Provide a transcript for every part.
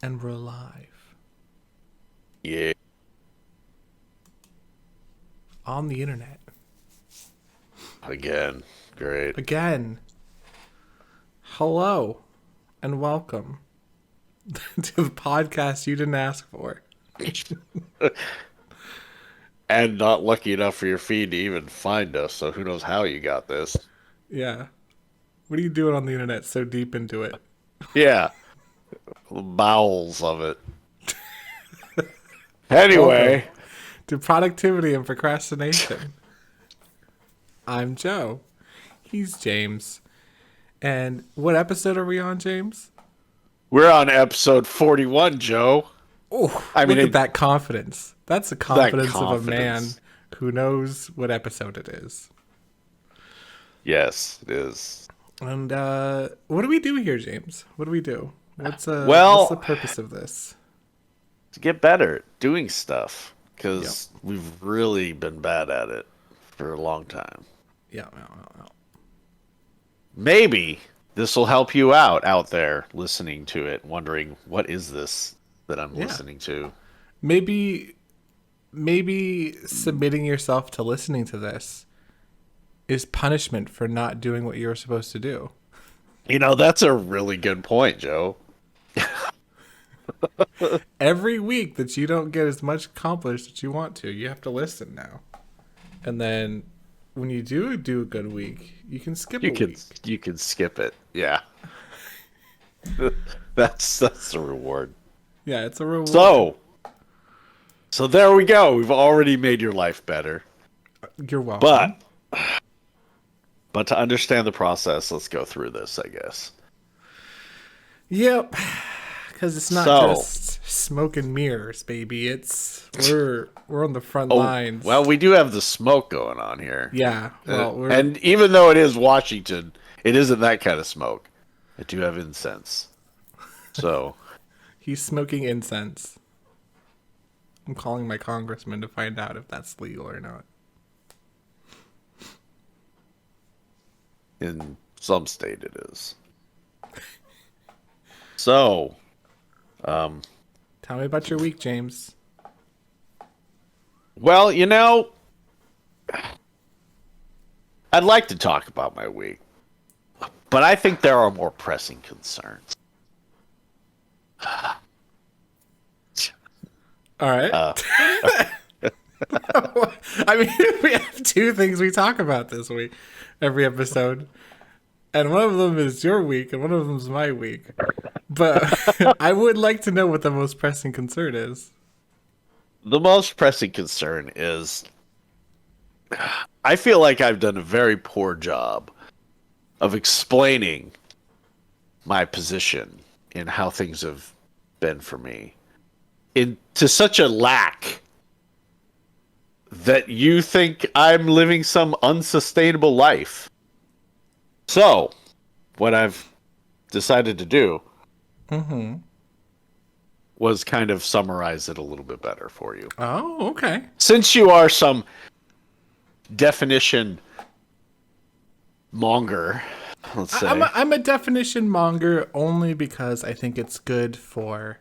And we're live Yeah. on the internet. Again. Great. Again, hello and welcome to the podcast you didn't ask for. And not lucky enough for your feed to even find us, so who knows how you got this. Yeah. What are you doing on the internet so deep into it? Yeah. The bowels of it. Anyway. Welcome to Productivity and Procrastination. I'm Joe. He's James. And what episode are we on, James? We're on episode 41, Joe. Oh, I mean, look at that confidence. That's the that confidence of a man confidence. who knows what episode it is. Yes, it is. And what do we do here, James? What do we do? What's the Well, purpose of this? to get better at doing stuff, Yep. because we've really been bad at it for a long time. Yeah. Maybe this will help you out there listening to it, wondering what is this that I'm Yeah. listening to. Maybe submitting yourself to listening to this is punishment for not doing what you were supposed to do. That's a really good point, Joe. Every week that you don't get as much accomplished as you want to, you have to listen now. And then when you do a good week, you can skip a You can week. you can skip it. Yeah. That's the reward. Yeah, it's a reward. So there we go. We've already made your life better. You're welcome. But to understand the process, let's go through this, I guess. Yep. Because it's not So, just smoke and mirrors, baby. It's we're on the front oh, lines. well, we do have the smoke going on here. Yeah. Well, we're And even though it is Washington, it isn't that kind of smoke. I do have incense. So, he's smoking incense. I'm calling my congressman to find out if that's legal or not. in some state it is. So, Tell me about your week, James. well, I'd like to talk about my week, but I think there are more pressing concerns. All right. I mean, we have two things we talk about this week, every episode. And one of them is your week, and one of them is my week. But I would like to know what the most pressing concern is. The most pressing concern is I feel like I've done a very poor job of explaining my position in how things have been for me. To such a lack that you think I'm living some unsustainable life. So, what I've decided to do was kind of summarize it a little bit better for you. Oh, okay. Since you are some definition monger, let's say. I'm a definition monger only because I think it's good for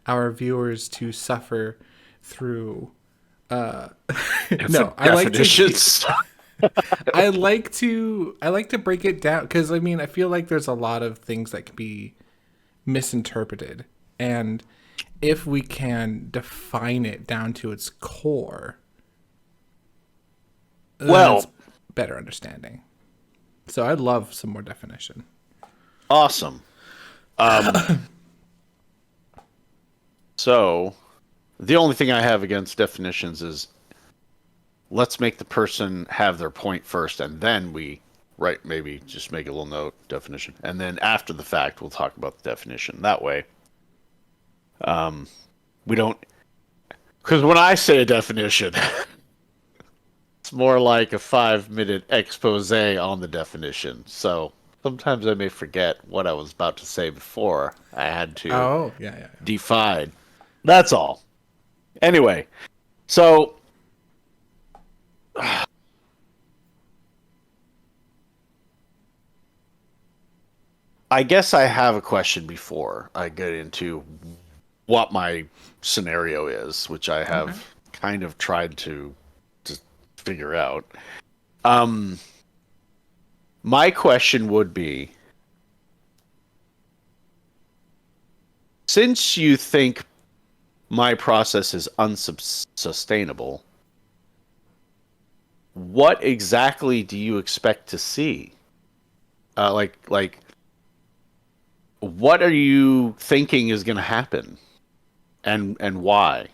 our viewers to suffer through. No, I like to. Definitions. I like to break it down because I mean I feel like there's a lot of things that can be misinterpreted, and if we can define it down to its core, then Well, it's better understanding. So I'd love some more definition. awesome. So, the only thing I have against definitions is let's make the person have their point first, and then maybe just make a little note, definition. And then after the fact, we'll talk about the definition. That way, we don't. Because when I say a definition, it's more like a 5-minute expose on the definition. So sometimes I may forget what I was about to say before I had to Oh, yeah. define. That's all. Anyway, so I guess I have a question before I get into what my scenario is, which I Okay. have kind of tried to figure out. Um, my question would be, since you think my process is unsustainable, what exactly do you expect to see? Like, what are you thinking is going to happen, and why?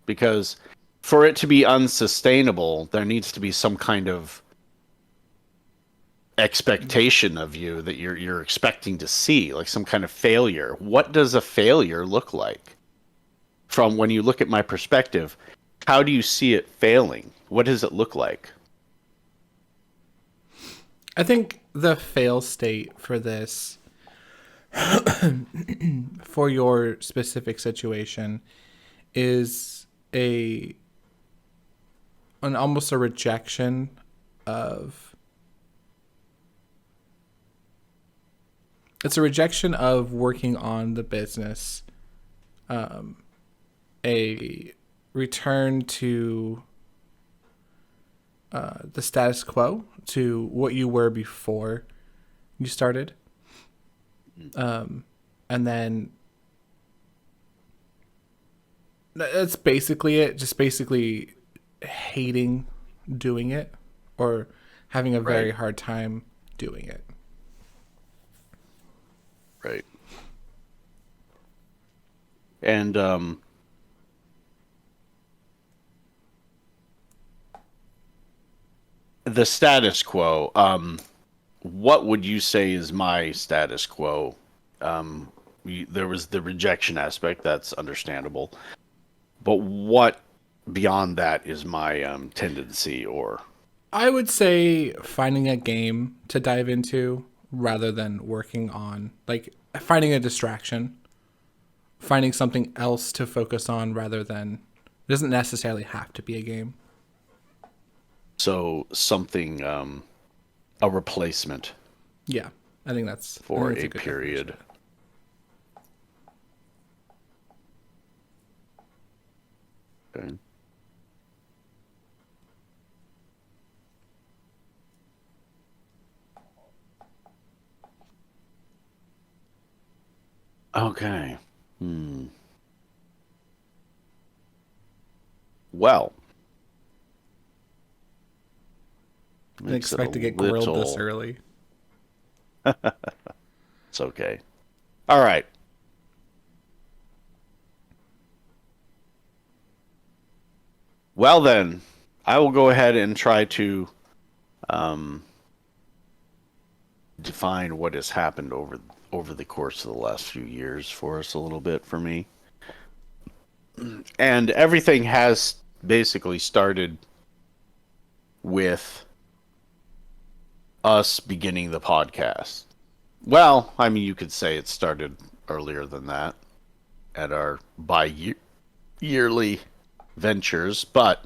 Because for it to be unsustainable, there needs to be some kind of expectation of you that you're expecting to see, like some kind of failure. What does a failure look like? From when you look at my perspective, how do you see it failing? What does it look like? I think the fail state for this, for your specific situation, is a an almost a rejection of it's a rejection of working on the business, a return to the status quo, to what you were before you started, and then that's basically it. Just basically hating doing it, or having a very Right, hard time doing it. right. And the status quo. What would you say is my status quo? There was the rejection aspect. That's understandable. But what beyond that is my tendency or I would say finding a game to dive into rather than working on, like, finding a distraction, finding something else to focus on rather than, it doesn't necessarily have to be a game. so something a replacement Yeah, I think for that's a a good definition period. of it. Okay. Okay. Hmm. Well, Didn't makes it a expect to get grilled this little. early. It's okay. All right. Well then, I will go ahead and try to um, define what has happened over the course of the last few years for us a little bit for me. And everything has basically started with us beginning the podcast. Well, I mean, you could say it started earlier than that at our yearly ventures, but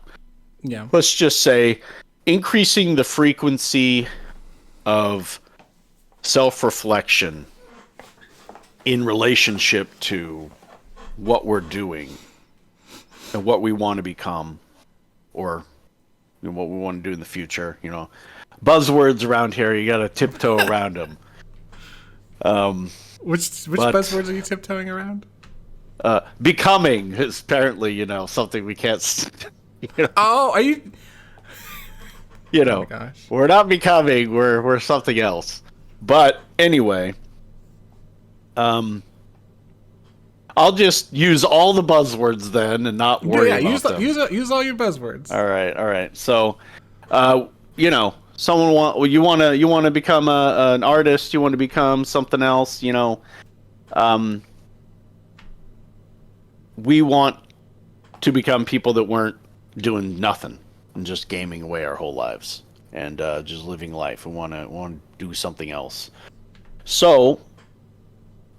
Yeah. let's just say increasing the frequency of self reflection in relationship to what we're doing and what we want to become or what we want to do in the future. Buzzwords around here, you got to tiptoe around them. Which But buzzwords are you tiptoeing around? becoming is apparently, something we can't, you know, Oh, are you? you Oh my know, gosh. we're not becoming, we're something else. But anyway, um, I'll just use all the buzzwords then and not worry Yeah, about them. use all your buzzwords. All right. So, someone want well, you want to become an artist, you want to become something else. Um, we want to become people that weren't doing nothing and just gaming away our whole lives and just living life. We want to do something else. So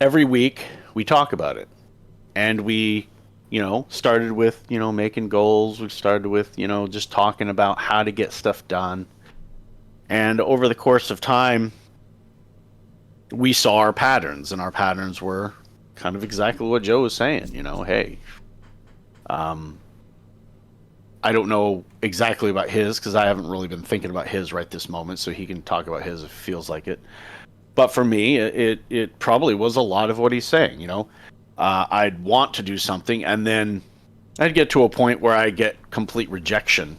every week we talk about it, and we started with making goals. We started with just talking about how to get stuff done. And over the course of time, we saw our patterns, and our patterns were kind of exactly what Joe was saying. Hey, I don't know exactly about his because I haven't really been thinking about his right this moment, so he can talk about his if he feels like it. But for me, it probably was a lot of what he's saying. I'd want to do something, and then I'd get to a point where I get complete rejection,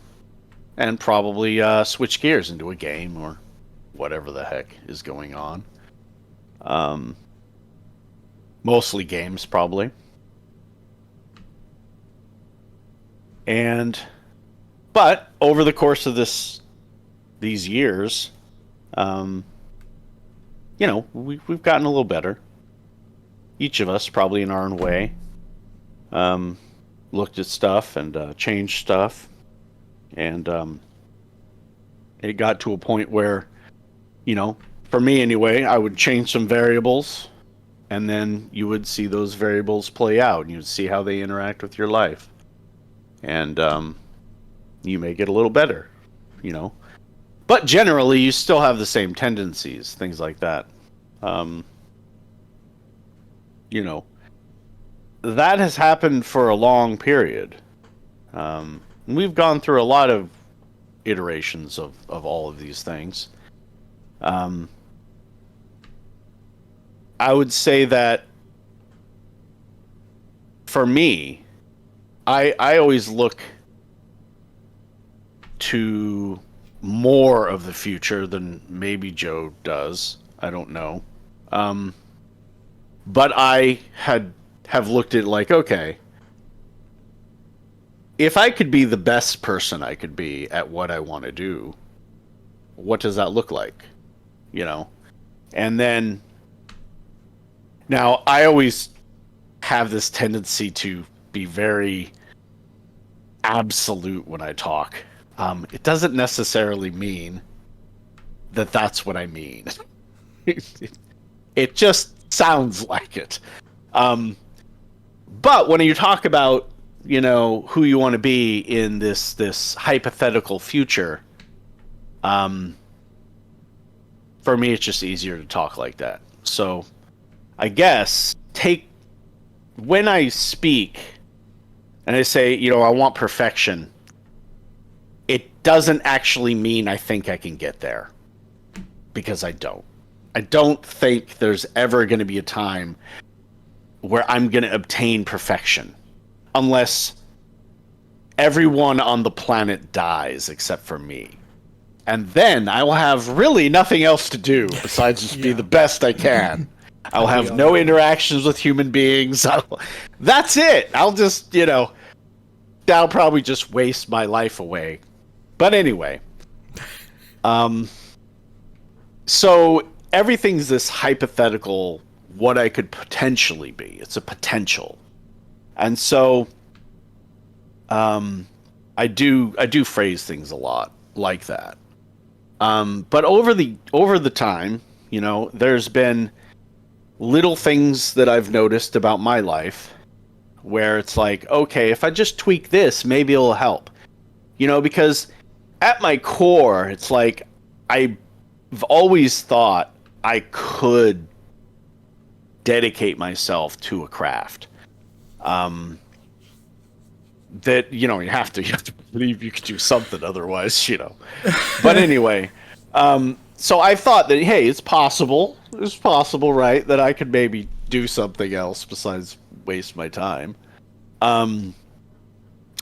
and probably switch gears into a game or whatever the heck is going on. Mostly games, probably. But over the course of these years, we've gotten a little better. Each of us, probably in our own way, looked at stuff and changed stuff, and it got to a point where, for me anyway, I would change some variables, and then you would see those variables play out, and you'd see how they interact with your life, and you may get a little better, But generally, you still have the same tendencies, things like that. That has happened for a long period. We've gone through a lot of iterations of all of these things. I would say that for me, I always look to more of the future than maybe Joe does. I don't know. But I have looked at like, okay, if I could be the best person I could be at what I want to do, what does that look like? And then now I always have this tendency to be very absolute when I talk. It doesn't necessarily mean that that's what I mean. It just sounds like it. But when you talk about, who you want to be in this hypothetical future, for me, it's just easier to talk like that. So I guess when I speak and I say, I want perfection, it doesn't actually mean I think I can get there, because I don't. I don't think there's ever going to be a time where I'm going to obtain perfection, unless everyone on the planet dies except for me. And then I will have really nothing else to do besides just be the best I can. I'll have no interactions with human beings. That's it. I'll just, that'll probably just waste my life away. But anyway, so everything's this hypothetical, what I could potentially be. It's a potential. And so I do phrase things a lot like that. But over the time, there's been little things that I've noticed about my life where it's like, okay, if I just tweak this, maybe it'll help. Because at my core, it's like I've always thought I could dedicate myself to a craft. That you have to believe you could do something, otherwise, But anyway, so I thought that, hey, it's possible, right, that I could maybe do something else besides waste my time.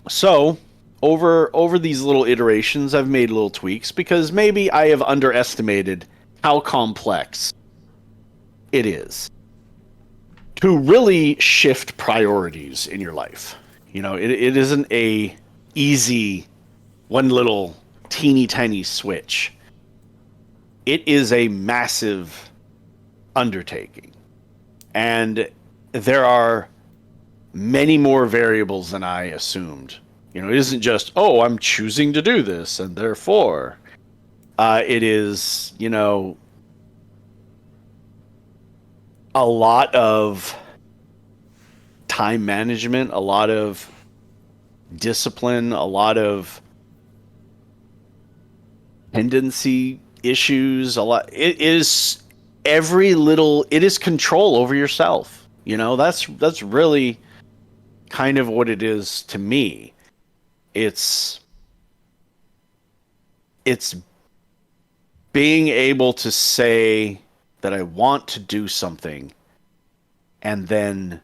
So over these little iterations, I've made little tweaks because maybe I have underestimated how complex it is to really shift priorities in your life. It isn't a easy one little teeny tiny switch. It is a massive undertaking. And there are many more variables than I assumed. It isn't just, oh, I'm choosing to do this, and therefore, it is, a lot of time management, a lot of discipline, a lot of tendency issues, it is control over yourself. That's really kind of what it is to me. It's it's being able to say that I want to do something and then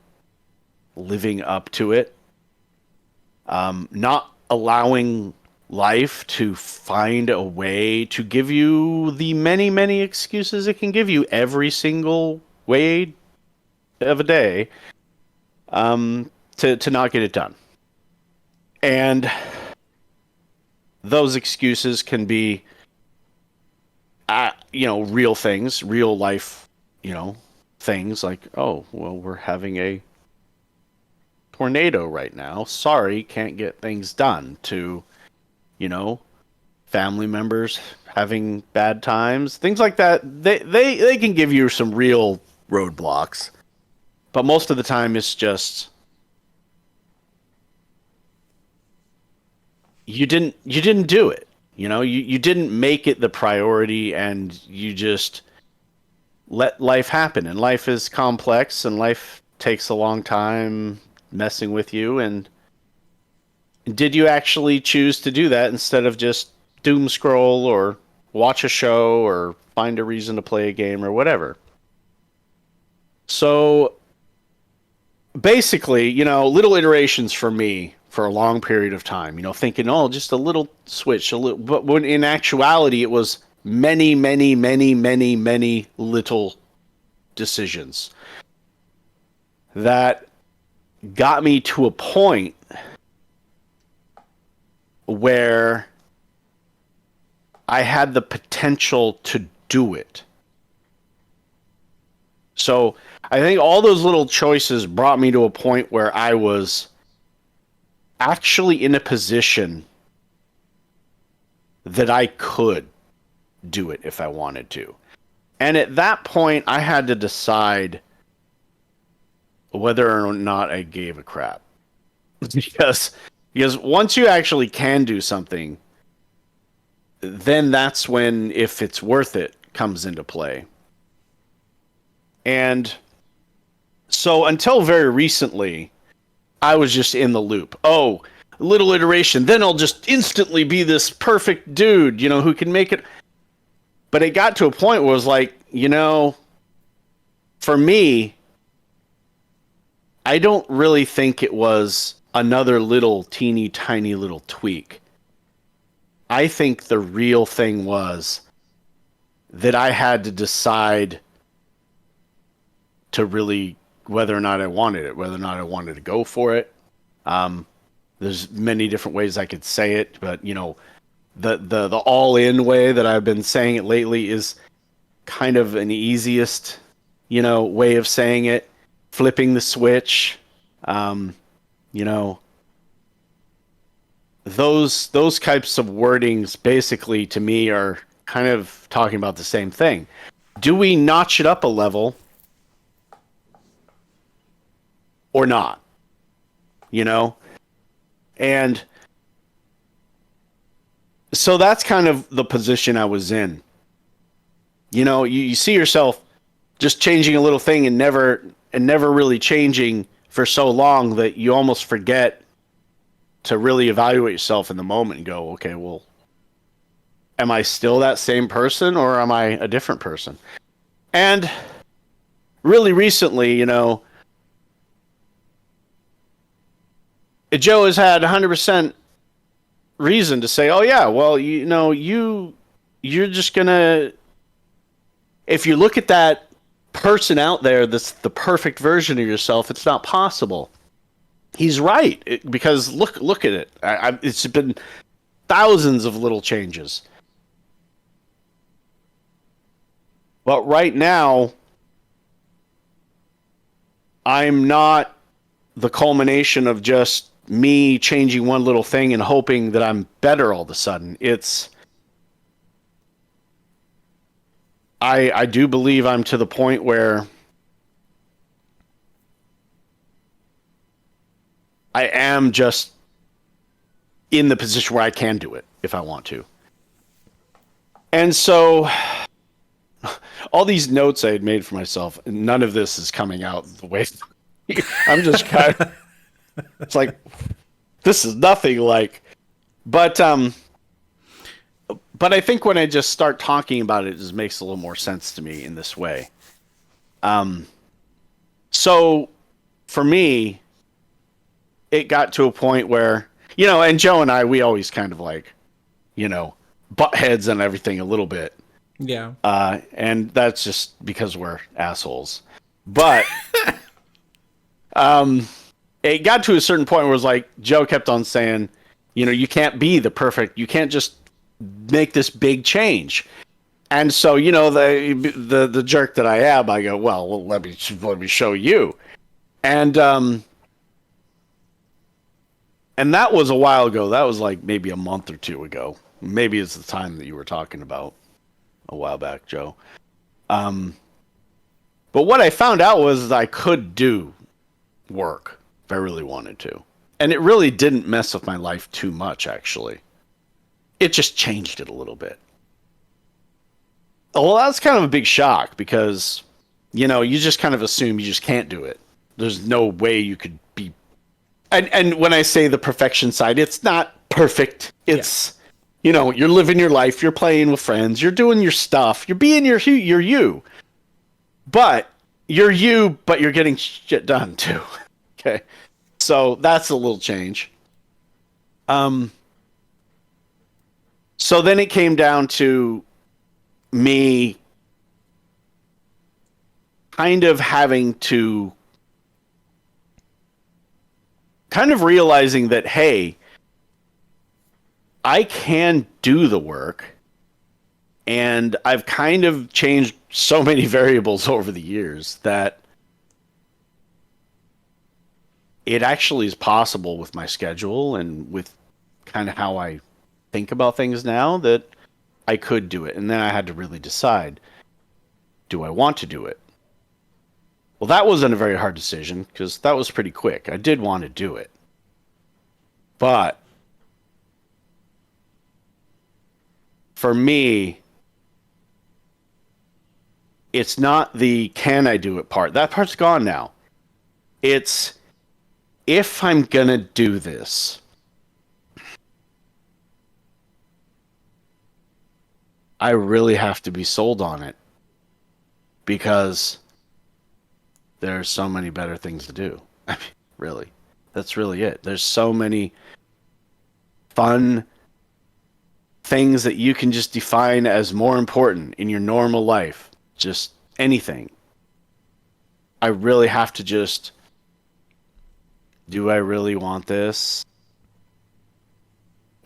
living up to it. Not allowing life to find a way to give you the many, many excuses it can give you every single way of a day, to not get it done. And those excuses can be, real things, real life, things like, oh, well, we're having a tornado right now. Sorry, can't get things done. To, you know, family members having bad times, things like that. They can give you some real roadblocks, but most of the time it's just you didn't do it. You didn't make it the priority, and you just let life happen. And life is complex, and life takes a long time messing with you. And did you actually choose to do that instead of just doom scroll or watch a show or find a reason to play a game or whatever? So basically, little iterations for me for a long period of time, thinking, oh, just a little switch, a little, but when in actuality it was many, many, many, many, many little decisions that got me to a point where I had the potential to do it. So I think all those little choices brought me to a point where I was actually in a position that I could do it if I wanted to. And at that point, I had to decide whether or not I gave a crap. because once you actually can do something, then that's when, if it's worth it, comes into play. And so until very recently, I was just in the loop. Oh, little iteration, then I'll just instantly be this perfect dude, who can make it. But it got to a point where it was like, for me, I don't really think it was another little teeny tiny little tweak. I think the real thing was that I had to decide to really whether or not I wanted it, whether or not I wanted to go for it. There's many different ways I could say it, but the all in way that I've been saying it lately is kind of an easiest, way of saying it. Flipping the switch, those types of wordings basically to me are kind of talking about the same thing. Do we notch it up a level or not? And so that's kind of the position I was in. You see yourself just changing a little thing and never really changing for so long that you almost forget to really evaluate yourself in the moment and go, okay, well, am I still that same person or am I a different person? And really recently, Joe has had 100% reason to say, oh yeah, well, you're just gonna, if you look at that person out there that's the perfect version of yourself, it's not possible. He's right, because look at it. It's been thousands of little changes. But right now, I'm not the culmination of just me changing one little thing and hoping that I'm better all of a sudden. I do believe I'm to the point where I am just in the position where I can do it if I want to. And so all these notes I had made for myself, none of this is coming out the way I'm just kind of, it's like, this is nothing like, but, but I think when I just start talking about it, it just makes a little more sense to me in this way. Um, so for me, it got to a point where, and Joe and I, we always kind of like, butt heads and everything a little bit. Yeah. And that's just because we're assholes. But it got to a certain point where it was like Joe kept on saying, you can't be you can't just make this big change. And so, the jerk that I am, I go, well, let me show you. And that was a while ago. That was like maybe a month or two ago. Maybe it's the time that you were talking about a while back, Joe. But what I found out was I could do work if I really wanted to. And it really didn't mess with my life too much, actually. It just changed it a little bit. Well, that's kind of a big shock because, you just kind of assume you just can't do it. There's no way you could be. And when I say the perfection side, it's not perfect. It's, you're living your life. You're playing with friends. You're doing your stuff. You're being you're you. But you're you, but you're getting shit done too. Okay. So that's a little change. So then it came down to me kind of having to kind of realizing that, hey, I can do the work, and I've kind of changed so many variables over the years that it actually is possible with my schedule and with kind of how I think about things now that I could do it. And then I had to really decide, do I want to do it? Well, that wasn't a very hard decision because that was pretty quick. I did want to do it. But for me, it's not the can I do it part. That part's gone now. It's if I'm going to do this, I really have to be sold on it because there's so many better things to do. I mean, really. That's really it. There's so many fun things that you can just define as more important in your normal life. Just anything. I really have to just, do I really want this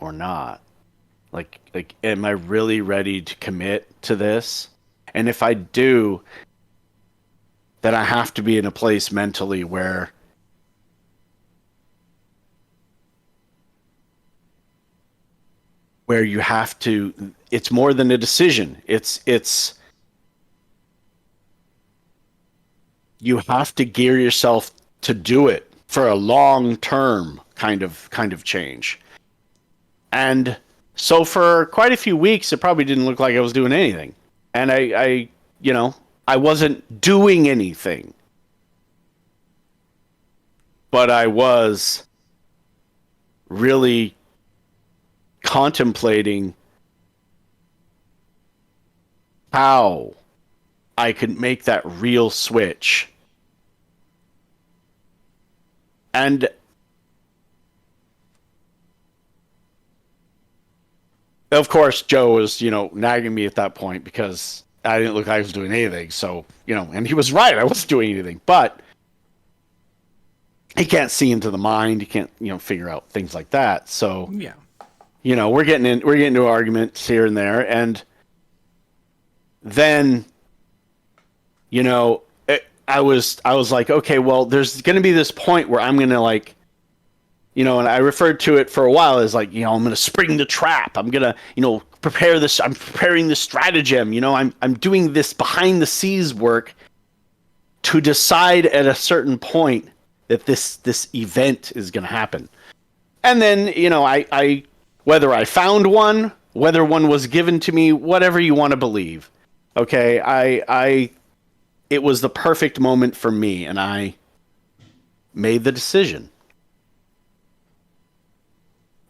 or not? Like, am I really ready to commit to this? And if I do, then I have to be in a place mentally where you have to, it's more than a decision. It's you have to gear yourself to do it for a long-term kind of change. And so for quite a few weeks, it probably didn't look like I was doing anything. And I wasn't doing anything. But I was really contemplating how I could make that real switch. And of course, Joe was, nagging me at that point because I didn't look like I was doing anything. So, and he was right. I wasn't doing anything. But he can't see into the mind. He can't, figure out things like that. So, Yeah. We're getting into arguments here and there. And then, I was like, okay, well, there's going to be this point where I'm going to like, and I referred to it for a while as like, I'm going to spring the trap. I'm going to, prepare this. I'm preparing this stratagem. I'm doing this behind the scenes work to decide at a certain point that this event is going to happen. And then, I whether I found one, whether one was given to me, whatever you want to believe. Okay, it was the perfect moment for me, and I made the decision.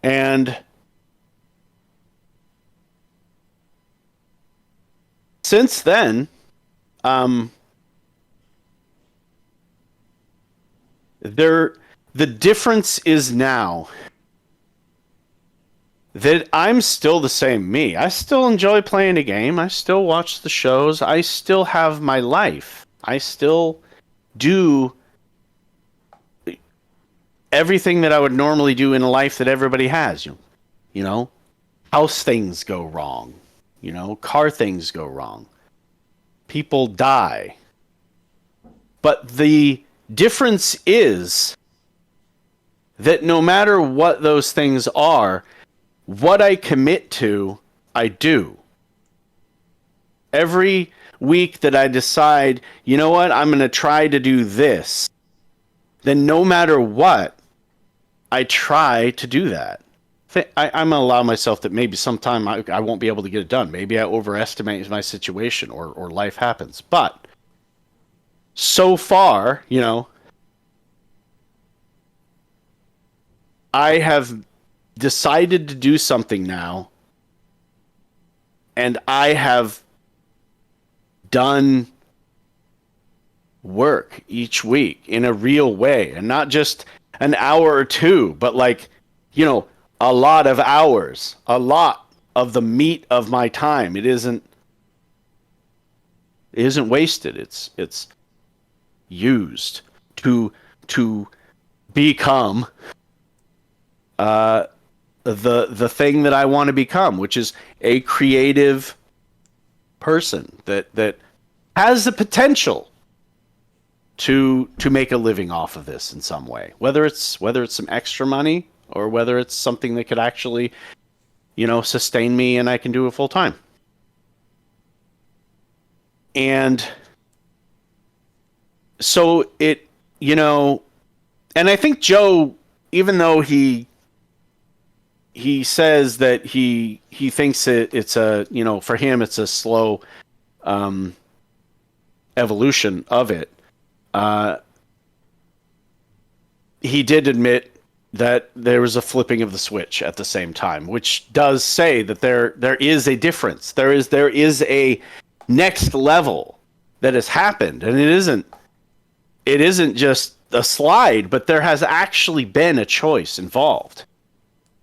And since then, the difference is now that I'm still the same me. I still enjoy playing a game. I still watch the shows. I still have my life. I still do everything that I would normally do in a life that everybody has. You know, house things go wrong. You know, car things go wrong. People die. But the difference is that no matter what those things are, what I commit to, I do. Every week that I decide, you know what, I'm going to try to do this, then no matter what, I try to do that. I'm going to allow myself that maybe sometime I won't be able to get it done. Maybe I overestimate my situation or life happens. But so far, you know, I have decided to do something now, and I have done work each week in a real way, and not just an hour or two, but like, you know, a lot of hours, a lot of the meat of my time. It isn't wasted. It's used to become the thing that I want to become, which is a creative person that has the potential to make a living off of this in some way, whether it's some extra money or whether it's something that could actually, you know, sustain me and I can do it full time. And so it, you know, and I think Joe, even though he says that he thinks it's a, you know, for him it's a slow evolution of it. He did admit that there was a flipping of the switch at the same time, which does say that there is a difference. There is a next level that has happened, and it isn't just a slide, but there has actually been a choice involved.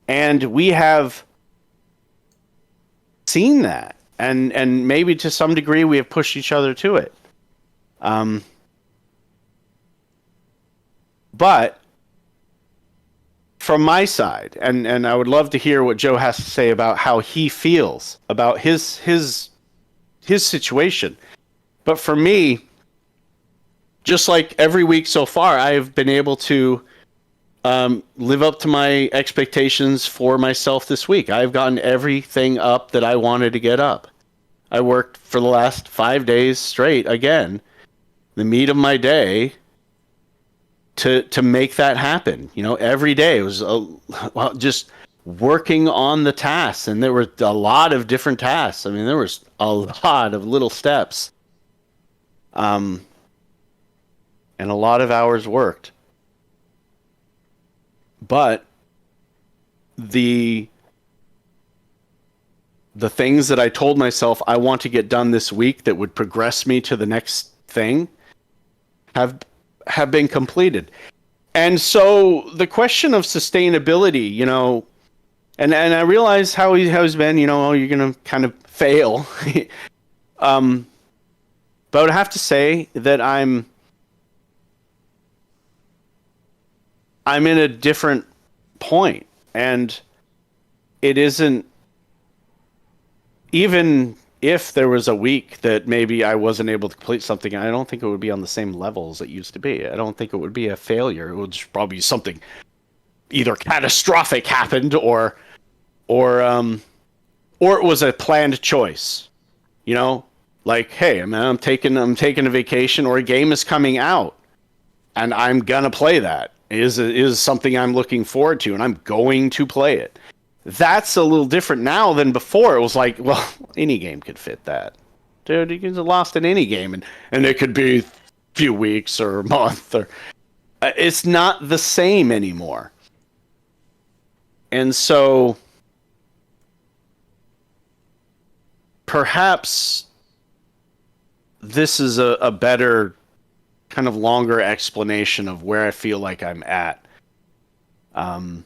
And we have seen that, and maybe to some degree we have pushed each other to it. But from my side, and I would love to hear what Joe has to say about how he feels about his situation. But for me, just like every week so far, I've been able to live up to my expectations for myself this week. I've gotten everything up that I wanted to get up. I worked for the last 5 days straight, again, the meat of my day, to make that happen. You know, every day it was just working on the tasks, and there were a lot of different tasks. I mean, there was a lot of little steps, and a lot of hours worked. But the things that I told myself I want to get done this week that would progress me to the next thing have been completed. And so the question of sustainability, you know, and I realize how he's been, you know, you're going to kind of fail. But I would have to say that I'm in a different point, and it isn't, even if there was a week that maybe I wasn't able to complete something, I don't think it would be on the same level as it used to be. I don't think it would be a failure. It would just probably be something either catastrophic happened or it was a planned choice. You know, like, hey, I'm taking a vacation, or a game is coming out and I'm gonna play that. Is something I'm looking forward to, and I'm going to play it. That's a little different now than before. It was like, well, any game could fit that. Dude, you can get lost in any game, and it could be a few weeks or a month. It's not the same anymore. And so perhaps this is a better, kind of longer explanation of where I feel like I'm at. Um,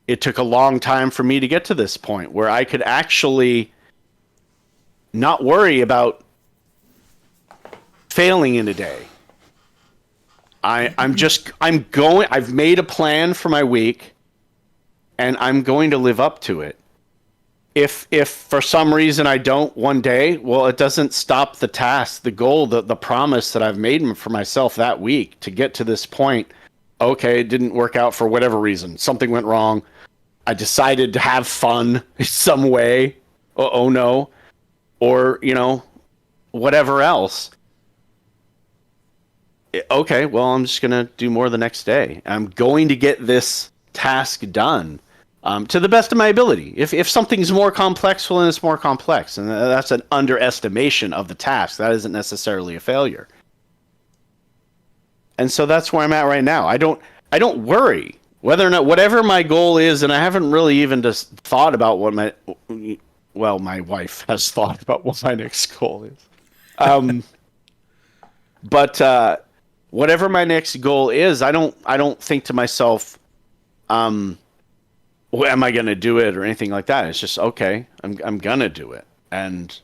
it took a long time for me to get to this point where I could actually not worry about failing in a day. I've made a plan for my week and I'm going to live up to it. If for some reason I don't one day, well, it doesn't stop the task, the goal, the promise that I've made for myself that week to get to this point. Okay, it didn't work out for whatever reason. Something went wrong. I decided to have fun some way. Oh no. Or, whatever else. Okay, well, I'm just going to do more the next day. I'm going to get this task done to the best of my ability. If something's more complex, well, then it's more complex. And that's an underestimation of the task. That isn't necessarily a failure. And so that's where I'm at right now. I don't worry whether or not whatever my goal is, and I haven't really even just thought about what my wife has thought about what my next goal is. But whatever my next goal is, I don't think to myself, well, am I going to do it or anything like that? It's just, okay, I'm going to do it. And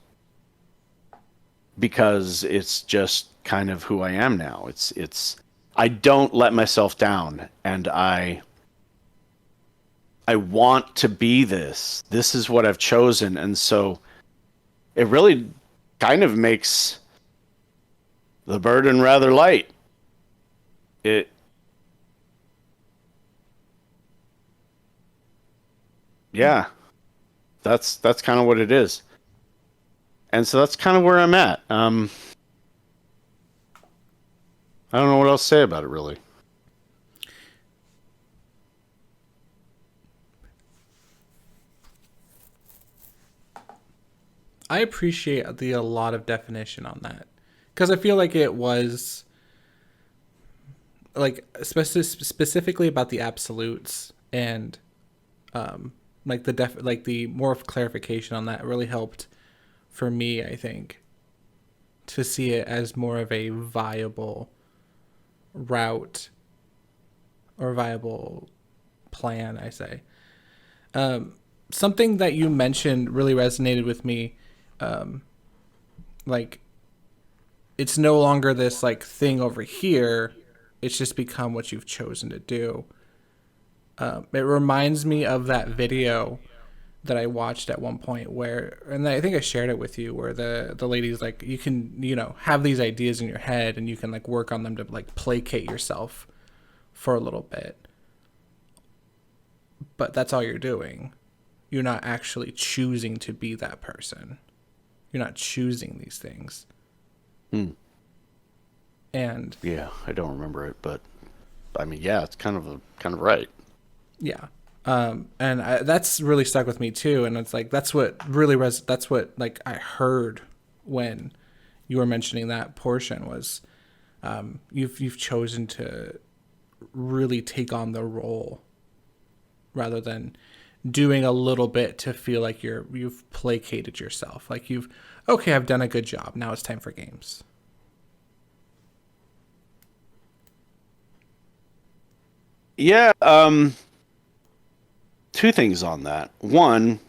because it's just kind of who I am now. I don't let myself down, and I want to be this. This is what I've chosen, and so it really kind of makes the burden rather light. Yeah, that's kind of what it is. And so that's kind of where I'm at. I don't know what else to say about it, really. I appreciate a lot of definition on that because I feel like it was like specifically about the absolutes and like like the more clarification on that really helped for me, I think, to see it as more of a viable route or viable plan, I say. Something that you mentioned really resonated with me. Like, it's no longer this like thing over here. It's just become what you've chosen to do. It reminds me of that video that I watched at one point where, and I think I shared it with you, where the lady's like, you can, have these ideas in your head and you can like work on them to like placate yourself for a little bit. But that's all you're doing. You're not actually choosing to be that person. You're not choosing these things. And yeah, I don't remember it, but I mean, yeah, it's kind of right. Yeah. That's really stuck with me too. And it's like, that's what really that's what like I heard when you were mentioning that portion was, you've chosen to really take on the role rather than doing a little bit to feel like you've placated yourself. Like okay, I've done a good job. Now it's time for games. Yeah, two things on that. One,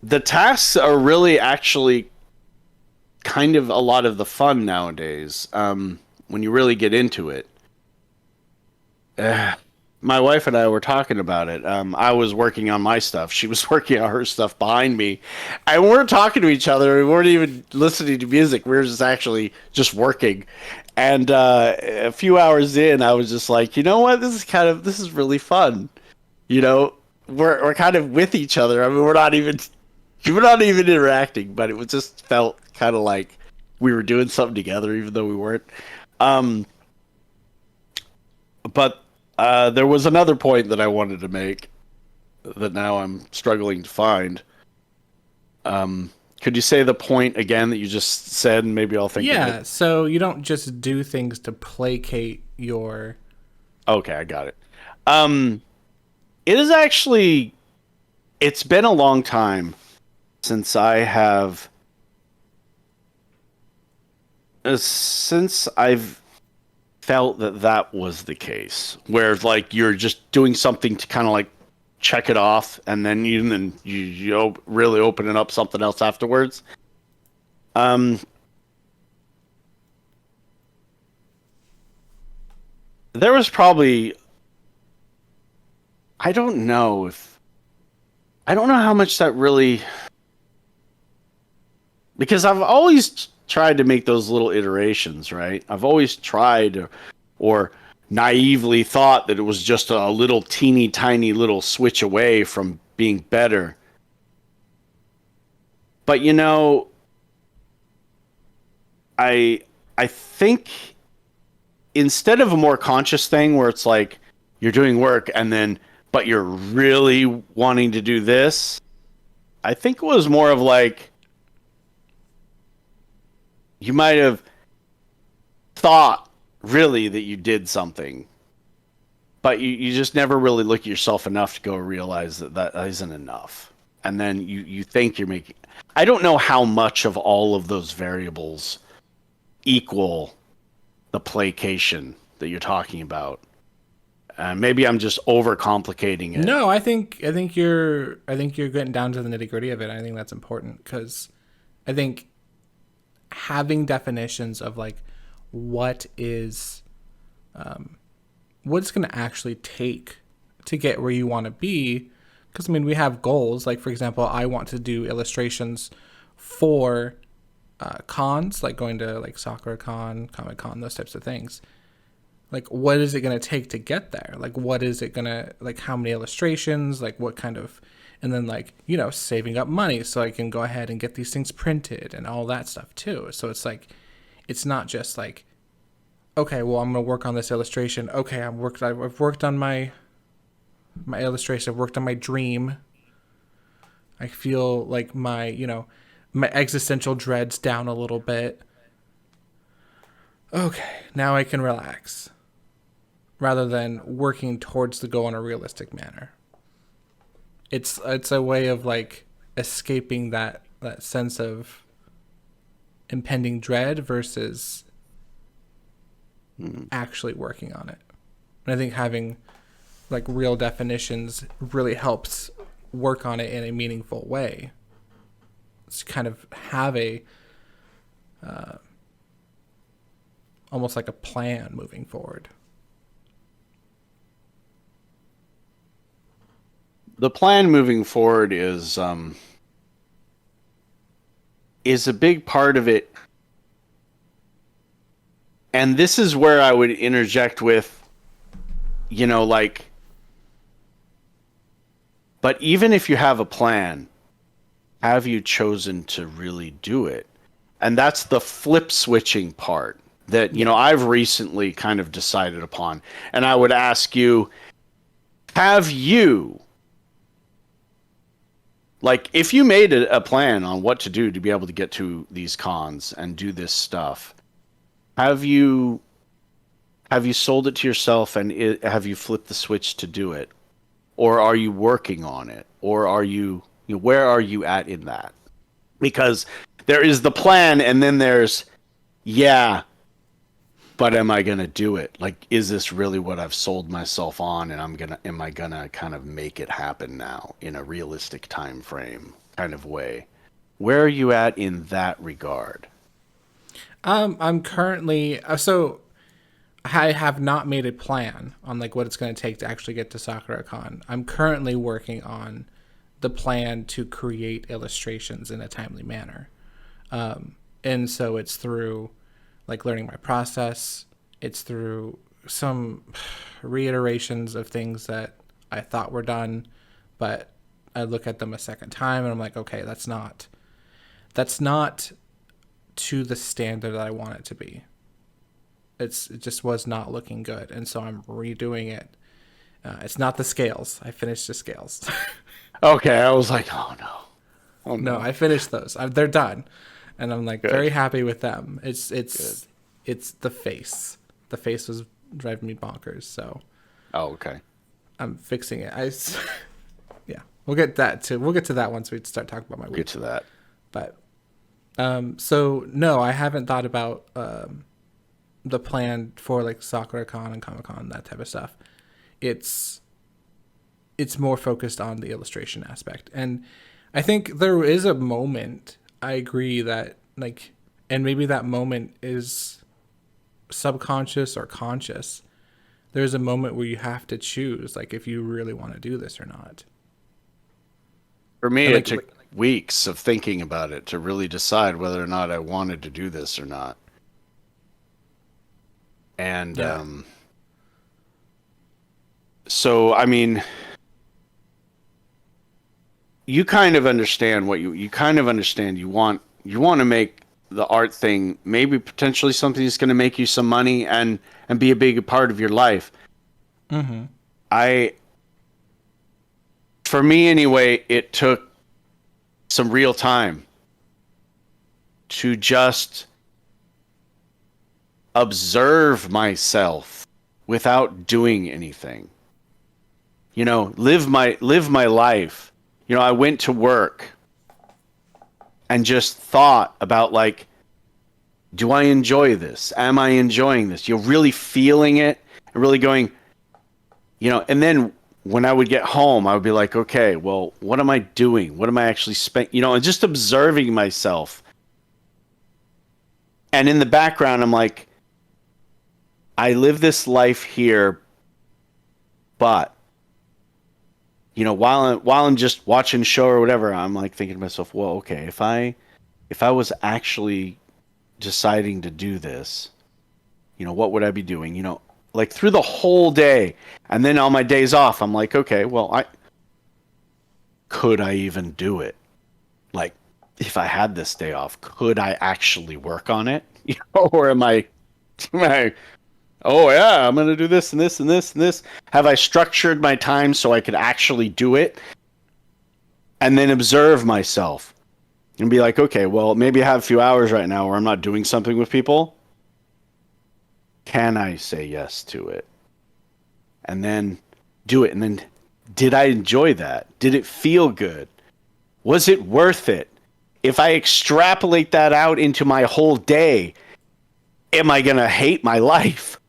the tasks are really actually kind of a lot of the fun nowadays. When you really get into it. My wife and I were talking about it. I was working on my stuff. She was working on her stuff behind me. And we weren't talking to each other. We weren't even listening to music. We were just actually just working. And a few hours in, I was just like, you know what? This is really fun. We're kind of with each other. I mean, we're not even interacting, but it just felt kind of like we were doing something together, even though we weren't. But there was another point that I wanted to make that now I'm struggling to find. Could you say the point again that you just said, and maybe I'll think of it? Yeah, so you don't just do things to placate your. Okay, I got it. Um, it is actually. It's been a long time since I have. Since I've felt that that was the case, where like you're just doing something to kind of like check it off, and then you really opening up something else afterwards. Um, there was probably I don't know if I don't know how much that really because I've always tried to make those little iterations, right? I've always tried or naively thought that it was just a little teeny tiny little switch away from being better. But I I think instead of a more conscious thing where it's like you're doing work and then but you're really wanting to do this, I think it was more of like you might have thought really that you did something, but you just never really look at yourself enough to go realize that that isn't enough. And then you think you're making. I don't know how much of all of those variables equal the placation that you're talking about. Maybe I'm just overcomplicating it. No, I think you're getting down to the nitty gritty of it. I think that's important because I think having definitions of like what is what it's going to actually take to get where you want to be. Because I mean, we have goals. Like for example, I want to do illustrations for cons, like going to like Sakura Con, Comic Con, those types of things. Like, what is it going to take to get there? Like, what is it going to like? How many illustrations? Like, what kind of, and then like saving up money so I can go ahead and get these things printed and all that stuff too. So it's like, it's not just like, okay, well I'm gonna work on this illustration. Okay, I've worked on my illustration. I've worked on my dream. I feel like my existential dreads down a little bit. Okay, now I can relax rather than working towards the goal in a realistic manner. It's a way of like escaping that sense of impending dread versus actually working on it. And I think having like real definitions really helps work on it in a meaningful way. It's kind of have a almost like a plan moving forward. The plan moving forward is a big part of it, and this is where I would interject with, like, but even if you have a plan, have you chosen to really do it? And that's the flip switching part that, Yeah. I've recently kind of decided upon. And I would ask you, have you, like, if you made a plan on what to do to be able to get to these cons and do this stuff, have you sold it to yourself and have you flipped the switch to do it? Or are you working on it? Or are where are you at in that? Because there is the plan and then there's, yeah, but am I going to do it? Like, is this really what I've sold myself on? And am I going to kind of make it happen now in a realistic time frame kind of way? Where are you at in that regard? I'm currently so I have not made a plan on like what it's going to take to actually get to SakuraCon. I'm currently working on the plan to create illustrations in a timely manner. And so it's through like learning my process. It's through some reiterations of things that I thought were done, but I look at them a second time and I'm like, okay, that's not to the standard that I want it to be. It just was not looking good, and so I'm redoing it. It's not the scales. I finished the scales. Okay, I was like, oh no. Oh No, no. I finished those. They're done, and I'm like Good. very happy with them. It's Good. it's it's the face. The face was driving me bonkers. So Oh, okay. I'm fixing it. Yeah, we'll get to that once we start talking about my We'll get week. to that. But so no, I haven't thought about the plan for like SakuraCon and Comic Con, that type of stuff. It's it's more focused on the illustration aspect, and I think there is a moment. I agree that like, and maybe that moment is subconscious or conscious. There's a moment where you have to choose, like, if you really want to do this or not. For me, And it like, took weeks of thinking about it to really decide whether or not I wanted to do this or not. And yeah, so, I mean, you kind of understand what you kind of understand. You want to make the art thing maybe potentially something that's going to make you some money and be a big part of your life. mm-hmm. I, for me anyway, it took some real time to just observe myself without doing anything. You know, live my life. You know, I went to work and just thought about like, do I enjoy this? Am I enjoying this? You're really feeling it and really going, you know, and then when I would get home, I would be like, okay, well, what am I doing? What am I actually spending? You know, and just observing myself. And in the background, I'm like, I live this life here, but you know, while I'm just watching a show or whatever, I'm like thinking to myself, well, okay, if I was actually deciding to do this, you know, what would I be doing? You know, like through the whole day, and then on my days off, I'm like, okay, well, I could I even do it? Like, if I had this day off, could I actually work on it? You know, or am I oh yeah, I'm gonna do this and this and this and this. Have I structured my time so I could actually do it? And then observe myself and be like, okay, well, maybe I have a few hours right now where I'm not doing something with people. Can I say yes to it? And then do it. And then did I enjoy that? Did it feel good? Was it worth it? If I extrapolate that out into my whole day, am I going to hate my life?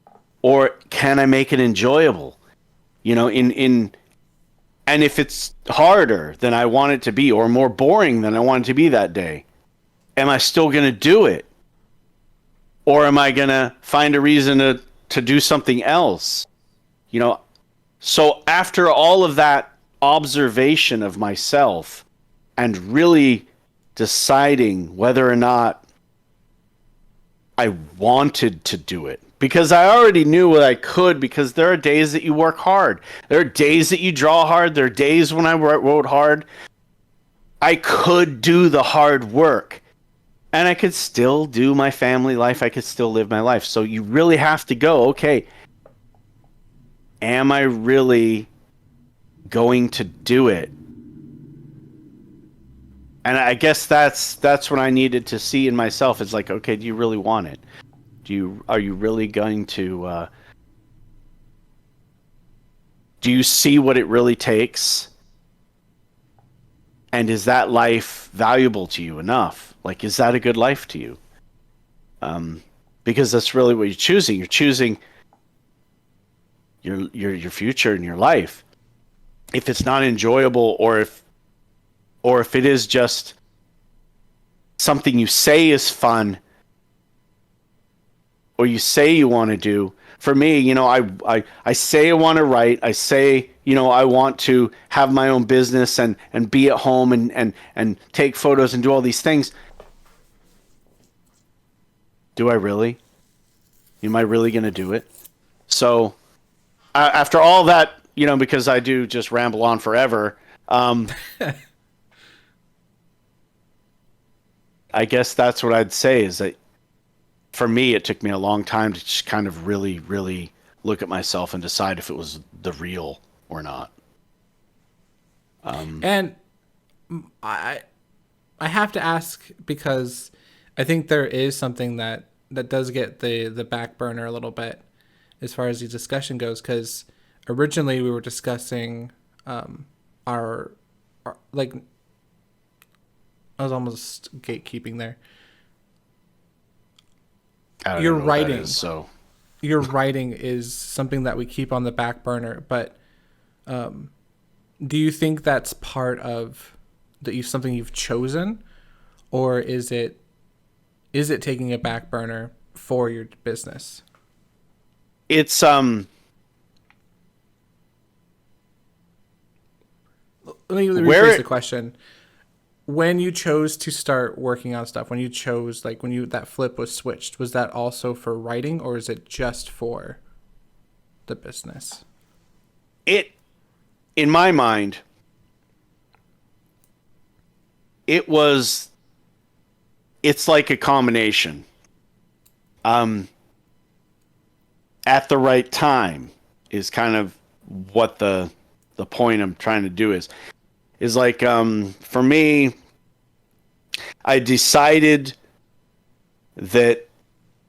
Or can I make it enjoyable? You know, and if it's harder than I want it to be or more boring than I want it to be that day, am I still going to do it? Or am I going to find a reason to do something else? You know, so after all of that observation of myself and really deciding whether or not I wanted to do it, because I already knew what I could, because there are days that you work hard. There are days that you draw hard. There are days when I wrote hard. I could do the hard work and I could still do my family life. I could still live my life. So you really have to go, okay, am I really going to do it? And I guess that's what I needed to see in myself. It's like, okay, do you really want it? Are you really going to do you see what it really takes? And is that life valuable to you enough? Like, is that a good life to you? Because that's really what you're choosing. You're choosing your future and your life. If it's not enjoyable, or if it is just something you say is fun, or you say you want to do. For me, you know, I say I want to write. I say, you know, I want to have my own business and be at home and take photos and do all these things. Do I really? Am I really going to do it? So after all that, you know, because I do just ramble on forever, I guess that's what I'd say is that for me, it took me a long time to just kind of really, really look at myself and decide if it was the real or not. And I I have to ask because I think there is something that does get the back burner a little bit as far as the discussion goes. Because originally we were discussing our, like, I was almost gatekeeping there. I don't Your even know what that writing, is, so your writing is something that we keep on the back burner. But do you think that's part of something you've chosen, or is it taking a back burner for your business? it's Let me where rephrase the it, question. When you chose to start working on stuff, when you chose, like, when you that flip was switched, was that also for writing, or is it just for the business? it in my mind, it was it's like a combination. Um, at the right time is kind of what the point I'm trying to do is like for me, I decided that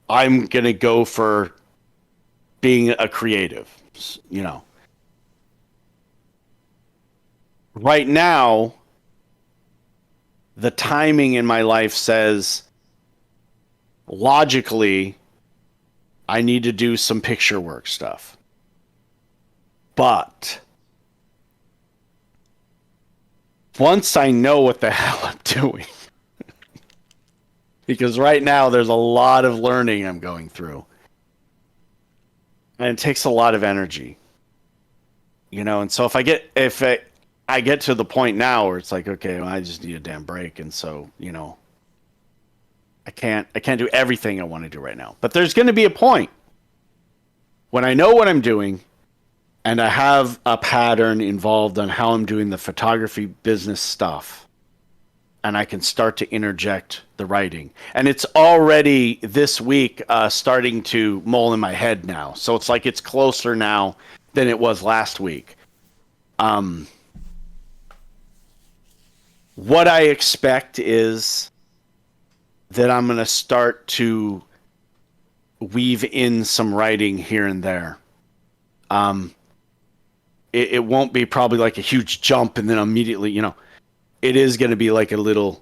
I'm gonna go for being a creative. You know, right now, the timing in my life says logically I need to do some picture work stuff. But once I know what the hell I'm doing, because right now there's a lot of learning I'm going through, and it takes a lot of energy, you know. And so if I get to the point now where it's like, okay, well, I just need a damn break, and so you know, I can't do everything I want to do right now. But there's going to be a point when I know what I'm doing and I have a pattern involved on how I'm doing the photography business stuff, and I can start to interject the writing. And it's already this week starting to mull in my head now. So it's like it's closer now than it was last week. What I expect is that I'm going to start to weave in some writing here and there. It won't be probably like a huge jump and then immediately, you know, it is going to be like a little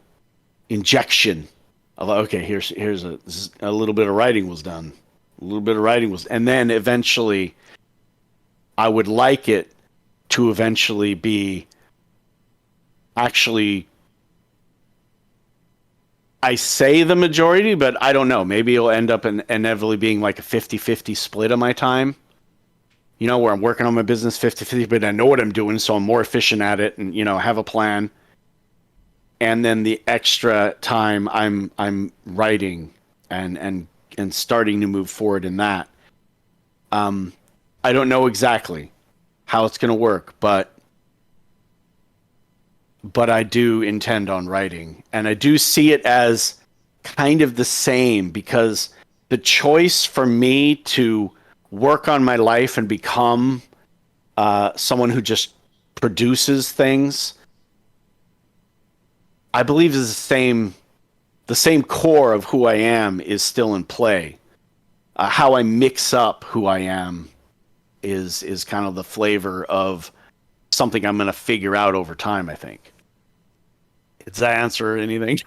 injection of, okay, here's a little bit of writing was done, a little bit of writing was, and then eventually, I would like it to eventually be actually, I say the majority, but I don't know. Maybe it'll end up inevitably being like a 50-50 split of my time. You know, where I'm working on my business 50-50, but I know what I'm doing, so I'm more efficient at it and, you know, have a plan. And then the extra time I'm writing and starting to move forward in that. I don't know exactly how it's going to work, but I do intend on writing, and I do see it as kind of the same, because the choice for me to work on my life and become someone who just produces things, I believe is the same core of who I am is still in play. How I mix up who I am is kind of the flavor of something I'm going to figure out over time, I think. Does that answer anything?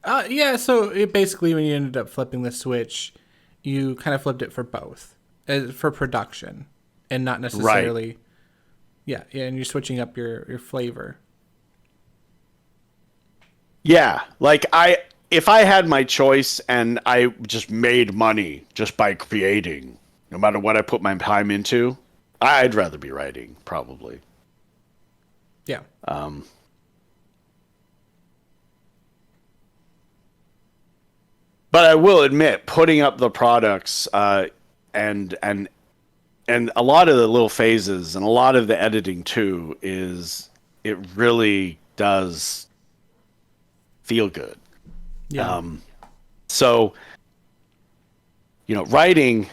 Yeah. So it basically, when you ended up flipping the switch, you kind of flipped it for both, for production, and not Right. necessarily. Yeah, yeah, and you're switching up your flavor. Yeah, like if I had my choice and I just made money just by creating, no matter what I put my time into, I'd rather be writing, probably. Yeah. But I will admit, putting up the products and and and a lot of the little phases and a lot of the editing too is, it really does feel good. Yeah. So, you know, writing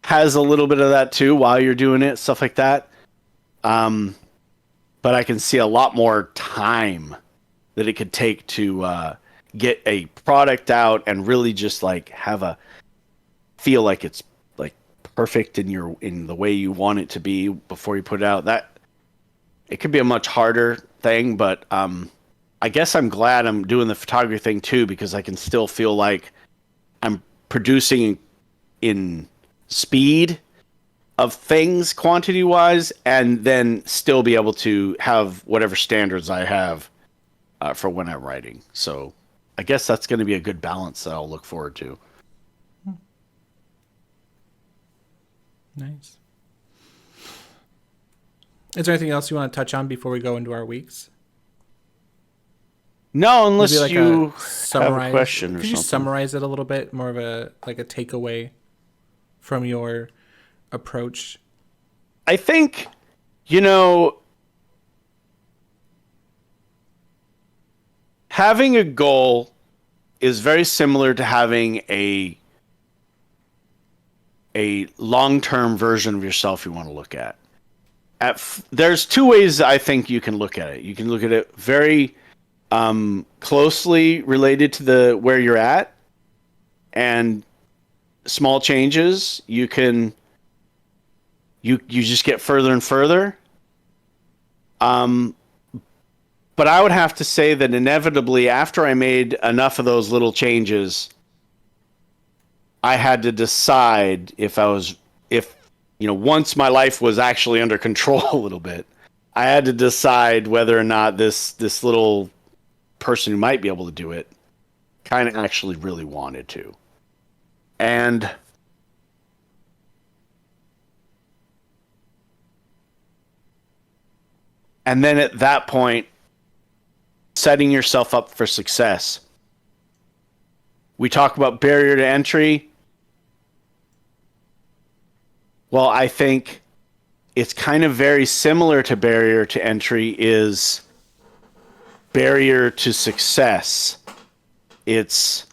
has a little bit of that too while you're doing it, stuff like that. but I can see a lot more time that it could take to get a product out and really just like have a feel like it's like perfect in the way you want it to be before you put it out. That it could be a much harder thing, but I guess I'm glad I'm doing the photography thing too, because I can still feel like I'm producing in speed of things quantity wise, and then still be able to have whatever standards I have for when I'm writing. So I guess that's going to be a good balance that I'll look forward to. Nice. Is there anything else you want to touch on before we go into our weeks? No, unless Maybe like you a summarize. have a question or Could you something. summarize it a little bit more of a like a takeaway from your approach? I think, you know, having a goal is very similar to having a long-term version of yourself you want to look at. There's two ways I think you can look at it. You can look at it very closely related to the where you're at, and small changes you can you just get further and further. But I would have to say that inevitably, after I made enough of those little changes, I had to decide if once my life was actually under control a little bit, I had to decide whether or not this little person who might be able to do it kind of actually really wanted to. And then at that point, setting yourself up for success. We talk about barrier to entry. Well, I think it's kind of very similar to barrier to entry is barrier to success. It's,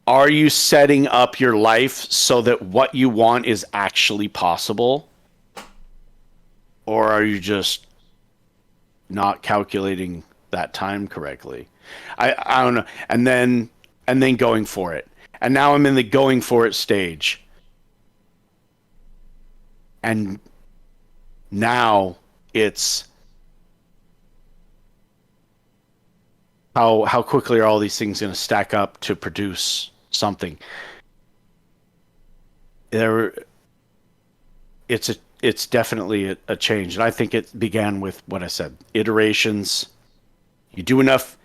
are you setting up your life so that what you want is actually possible? Or are you just not calculating that time correctly? I don't know. And then going for it. And now I'm in the going for it stage. And now it's how quickly are all these things going to stack up to produce something? It's definitely a change, and I think it began with what I said: iterations. You do enough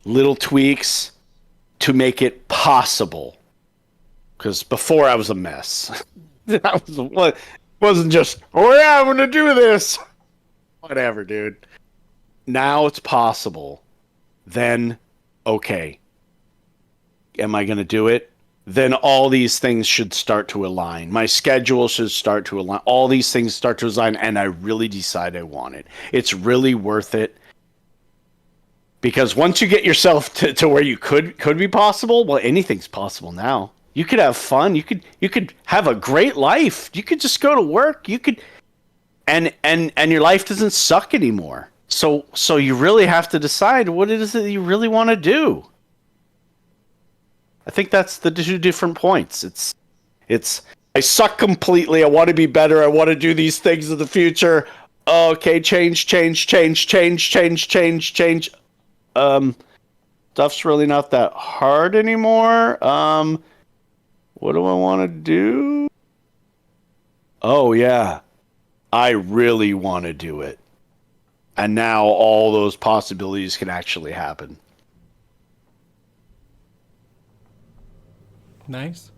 little tweaks to make it possible. Because before I was a mess. Wasn't just, oh yeah, I'm gonna do this. Whatever, dude. Now it's possible. Then, okay. Am I gonna do it? Then all these things should start to align. My schedule should start to align. All these things start to align, and I really decide I want it. It's really worth it. Because once you get yourself to where you could be possible, well, anything's possible now. You could have fun. You could have a great life. You could just go to work. You could, and your life doesn't suck anymore. So you really have to decide what it is that you really want to do. I think that's the two different points. It's I suck completely. I want to be better. I want to do these things in the future. Okay, change. Stuff's really not that hard anymore. What do I want to do? Oh, yeah. I really want to do it. And now all those possibilities can actually happen. Nice.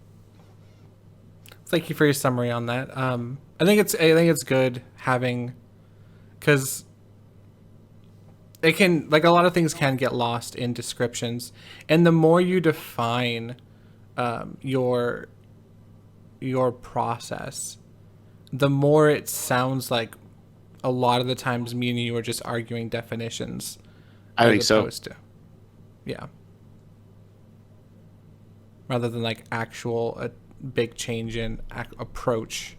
Thank you for your summary on that. I think it's good having, because it can, like, a lot of things can get lost in descriptions, and the more you define your process, the more it sounds like a lot of the times me and you are just arguing definitions. I think so. Yeah. Rather than like actual a big change in approach.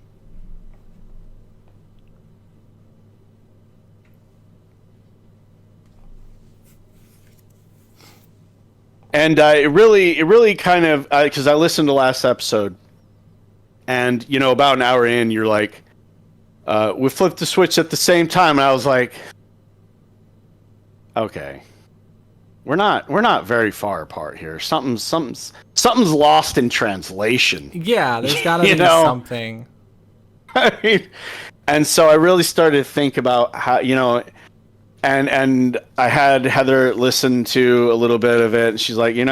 And it really kind of, because I listened to last episode, and about an hour in, you're like, we flipped the switch at the same time, and I was like, okay, we're not very far apart here. Something's lost in translation. Yeah, there's got to be something. I mean, and so I really started to think about how, and I had Heather listen to a little bit of it, and she's like, you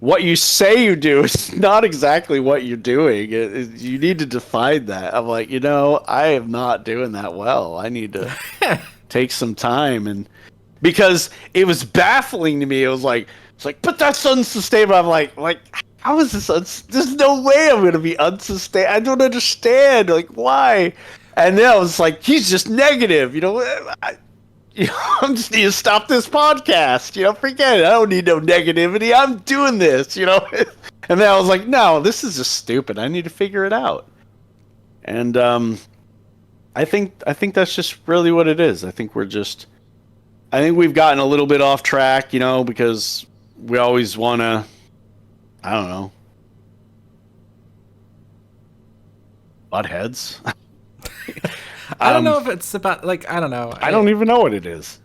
what you say you do is not exactly what you're doing. You need to define that. I'm like, I am not doing that well. I need to take some time, and because it was baffling to me. It's like, but that's unsustainable. I'm like, how is this? There's no way I'm going to be unsustainable. I don't understand. Like, why? And then I was like, he's just negative. I just need to stop this podcast. Forget it. I don't need no negativity. I'm doing this. And then I was like, no, this is just stupid. I need to figure it out. And I think that's just really what it is. I think we've gotten a little bit off track, because we always want to, I don't know, butt heads. I don't know if it's about, I don't know. I don't even know what it is.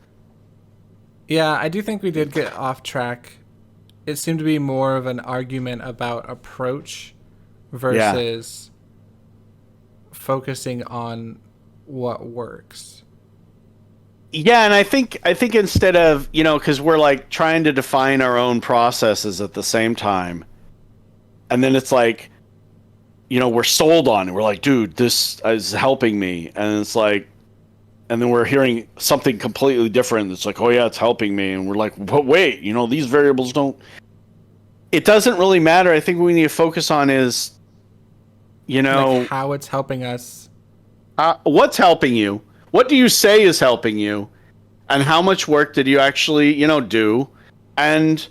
Yeah, I do think we did get off track. It seemed to be more of an argument about approach versus focusing on what works. Yeah, and I think instead of, because we're trying to define our own processes at the same time, and then it's like, we're sold on it. We're like, dude, this is helping me. And it's like, and then we're hearing something completely different. It's like, oh yeah, it's helping me. And we're like, but wait, these variables don't, it doesn't really matter. I think what we need to focus on is, how it's helping us. What's helping you? What do you say is helping you? And how much work did you actually, do? And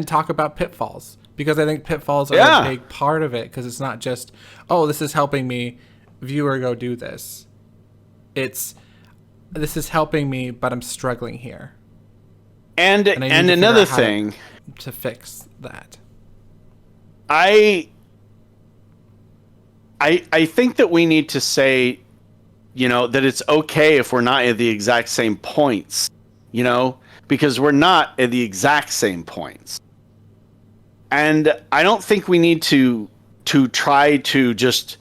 talk about pitfalls. Because I think pitfalls are a big part of it. Because it's not just, oh, this is helping me, viewer, go do this. It's, this is helping me, but I'm struggling here. And another thing to fix that. I think that we need to say, that it's okay if we're not at the exact same points, because we're not at the exact same points. And I don't think we need to try to just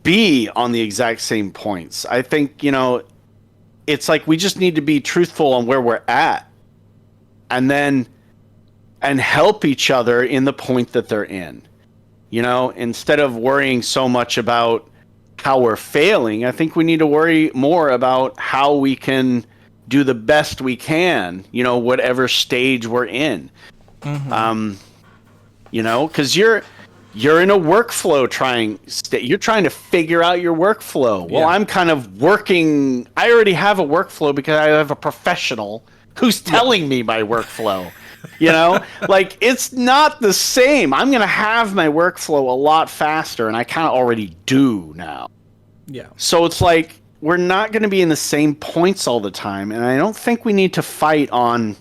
be on the exact same points. I think, it's like we just need to be truthful on where we're at, and help each other in the point that they're in. Instead of worrying so much about how we're failing, I think we need to worry more about how we can do the best we can, whatever stage we're in. Mm-hmm. Because you're in a workflow you're trying to figure out your workflow. Well, I'm kind of working. I already have a workflow because I have a professional who's telling me my workflow. It's not the same. I'm going to have my workflow a lot faster, and I kind of already do now. Yeah. So it's like, we're not going to be in the same points all the time, and I don't think we need to fight on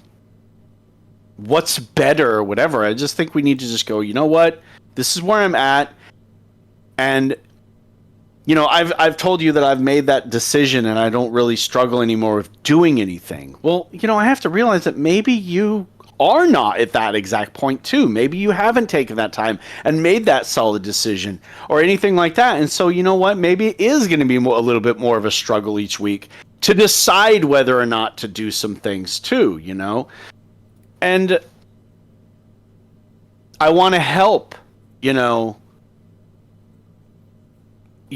what's better or whatever. I just think we need to just go, you know what? This is where I'm at, and I've told you that I've made that decision, and I don't really struggle anymore with doing anything. Well, I have to realize that maybe you are not at that exact point too. Maybe you haven't taken that time and made that solid decision or anything like that. And so, you know what? Maybe it is going to be a little bit more of a struggle each week to decide whether or not to do some things too, And I want to help, you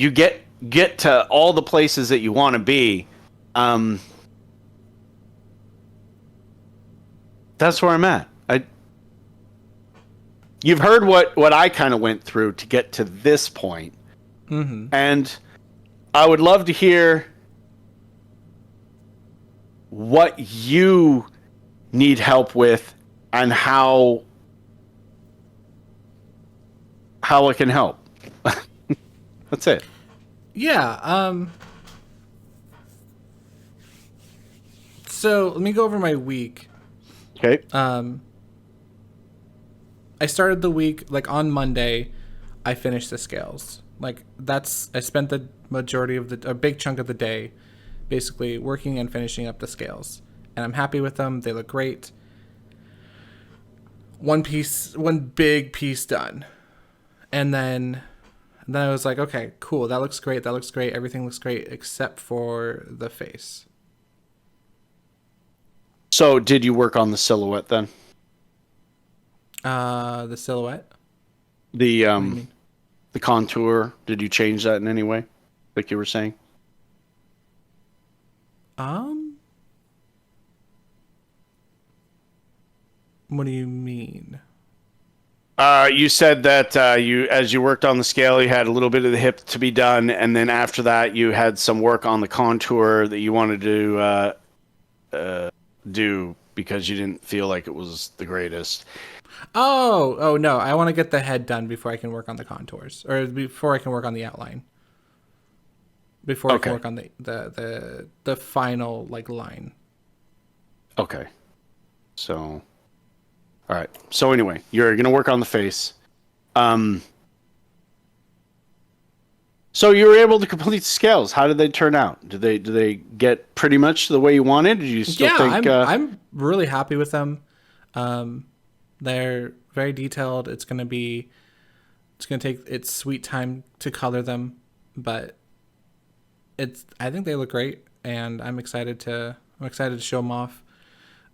get to all the places that you want to be. That's where I'm at. You've heard what I kind of went through to get to this point. Mm-hmm. And I would love to hear what you need help with and how it can help. That's it. Yeah. So let me go over my week. Okay. I started the week like on Monday. I finished the scales. Like I spent the majority of a big chunk of the day, basically working and finishing up the scales, and I'm happy with them. They look great. One big piece done, and then I was like, okay, cool. That looks great. That looks great. Everything looks great except for the face. So, did you work on the silhouette then? The silhouette. The What do you mean? the contour, did you change that in any way? Like you were saying? Um, what do you mean? You said that as you worked on the scale, you had a little bit of the hip to be done, and then after that, you had some work on the contour that you wanted to do because you didn't feel like it was the greatest. Oh no! I want to get the head done before I can work on the contours, or before I can work on the outline. Before I can Okay. work on the final like line. Okay. So, all right. So anyway, you're gonna work on the face. Um, so you were able to complete the scales. How did they turn out? Did they get pretty much the way you wanted? Did you still Yeah, think? I'm really happy with them. Um, they're very detailed. It's gonna take its sweet time to color them, but I think they look great, and I'm excited to show them off.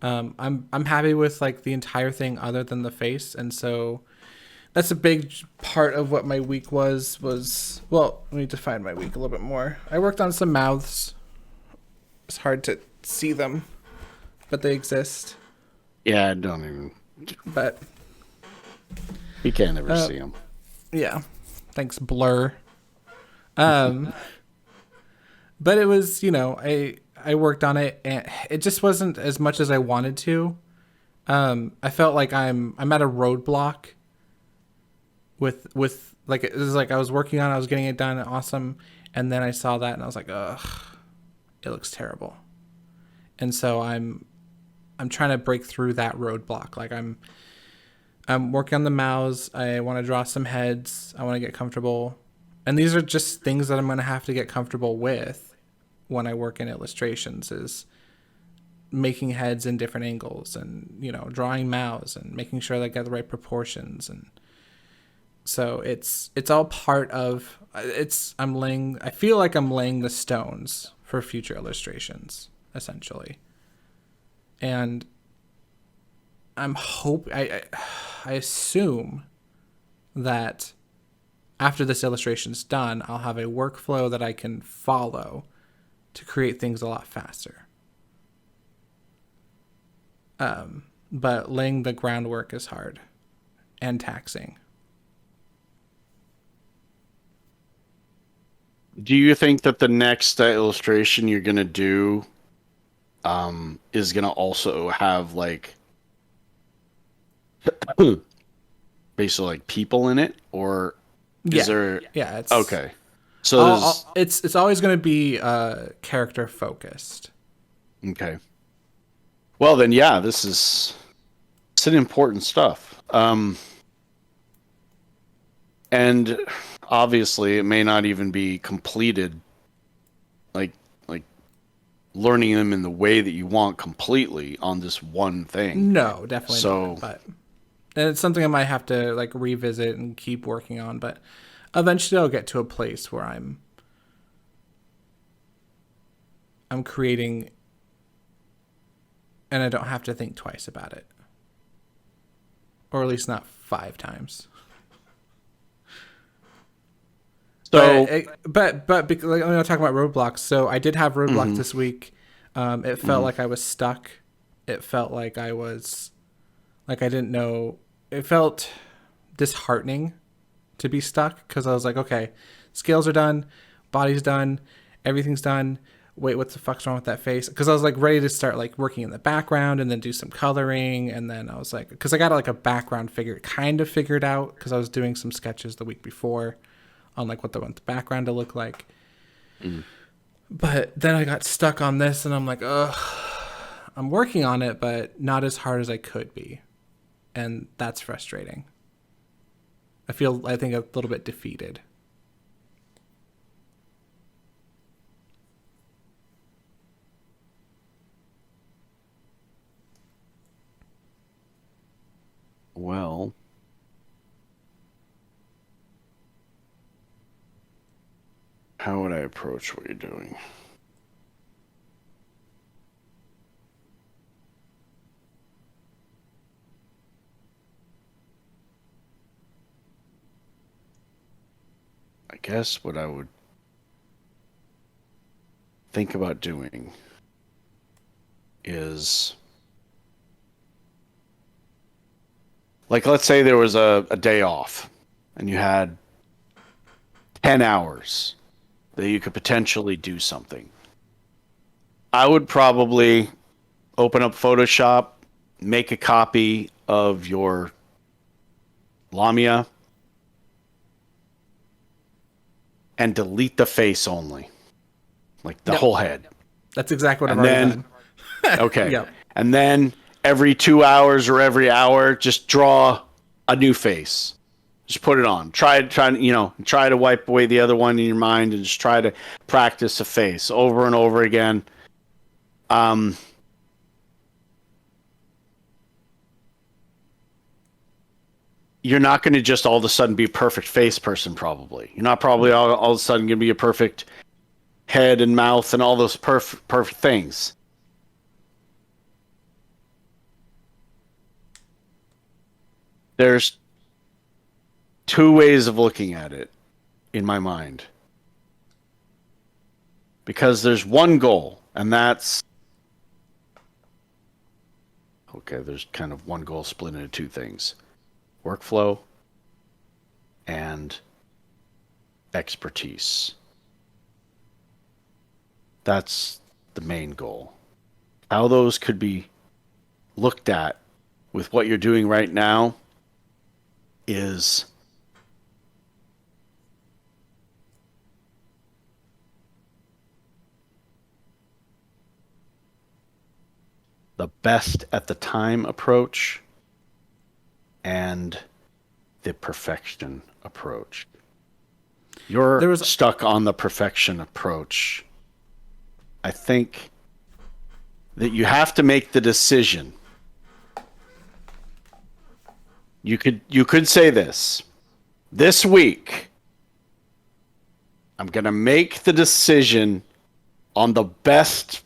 I'm happy with like the entire thing other than the face, and so that's a big part of what my week was. Well, let me define my week a little bit more. I worked on some mouths. It's hard to see them, but they exist. Yeah, don't even. But You can't ever see them. yeah, thanks Blur. Um, but it was, I worked on it, and it just wasn't as much as I wanted to. I felt like I'm at a roadblock with like it was like I was working on it, I was getting it done, awesome, and then I saw that and I was like, ugh, it looks terrible. And so I'm trying to break through that roadblock. Like I'm working on the mouths. I want to draw some heads. I want to get comfortable. And these are just things that I'm going to have to get comfortable with when I work in illustrations, is making heads in different angles and, drawing mouths and making sure that I get the right proportions. And so it's all part of I feel like I'm laying the stones for future illustrations, essentially. And I assume that after this illustration's done, I'll have a workflow that I can follow to create things a lot faster. But laying the groundwork is hard and taxing. Do you think that the next illustration you're gonna do is gonna also have like basically like people in it, or Yeah, is there? yeah. Okay, so there's It's always going to be character focused. okay. Well then, yeah, it's an important stuff. And obviously, it may not even be completed, like like learning them in the way that you want completely on this one thing. No, definitely So, not. But and it's something I might have to like revisit and keep working on. But eventually, I'll get to a place where I'm creating, and I don't have to think twice about it, or at least not 5 times. so But like, I'm talking about roadblocks. So I did have roadblocks this week. It felt like I was stuck. It felt like I was, like I didn't know. It felt disheartening to be stuck because I was like, okay, scales are done, body's done, everything's done. Wait, what the fuck's wrong with that face? Because I was like ready to start like working in the background and then do some coloring, and then I was like, because I got like a background kind of figured out because I was doing some sketches the week before on like what I want the background to look like. But then I got stuck on this, and I'm like, ugh, I'm working on it, but not as hard as I could be. And that's frustrating. I think, a little bit defeated. Well, how would I approach what you're doing? I guess what I would think about doing is, like, let's say there was a day off and you had 10 hours that you could potentially do something. I would probably open up Photoshop, make a copy of your Lamia, and delete the face only, like the Yep. whole head. That's exactly what And I've already then, done. okay. Yep. And then every 2 hours or every hour, just draw a new face. Just put it on. Try to wipe away the other one in your mind and just try to practice a face over and over again. You're not going to just all of a sudden be a perfect face person, probably. You're not probably all of a sudden going to be a perfect head and mouth and all those perfect things. There's two ways of looking at it in my mind. Because there's one goal, and that's... Okay, there's kind of one goal split into two things. Workflow and expertise. That's the main goal. How those could be looked at with what you're doing right now is the best at the time approach and the perfection approach. You're stuck on the perfection approach. I think that you have to make the decision. You could say this week I'm going to make the decision on the best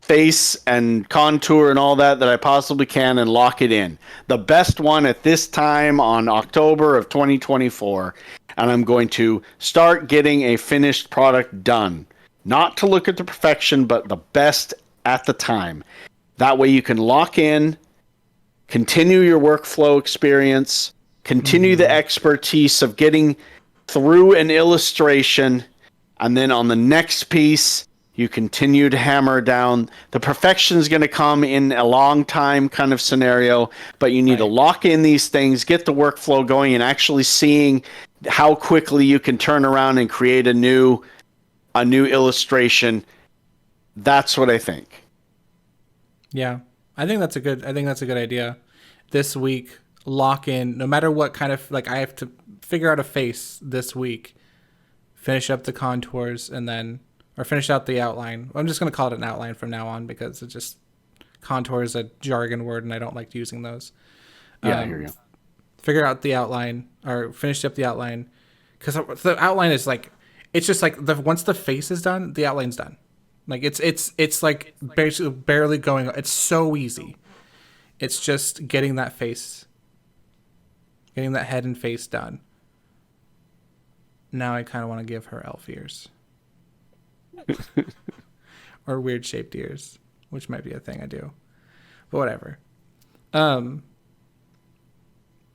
face and contour and all that I possibly can and lock it in. The best one at this time on October of 2024. And I'm going to start getting a finished product done. Not to look at the perfection, but the best at the time. That way you can lock in, continue your workflow experience, continue the expertise of getting through an illustration, and then on the next piece, you continue to hammer down. The perfection is going to come in a long time kind of scenario, but you need to lock in these things, get the workflow going, and actually seeing how quickly you can turn around and create a new illustration. That's what I think. Yeah. I think that's a good idea. This week, lock in, no matter what kind of, like, I have to figure out a face this week, finish up the contours, and then, or finish out the outline. I'm just going to call it an outline from now on because it just, contour is a jargon word and I don't like using those. Yeah, I hear you. Figure out the outline, or finish up the outline, because the outline is like, it's just like once the face is done, the outline's done. Like it's like basically barely going. It's so easy. It's just getting that face, getting that head and face done. Now I kind of want to give her elf ears, or weird shaped ears, which might be a thing I do, but whatever.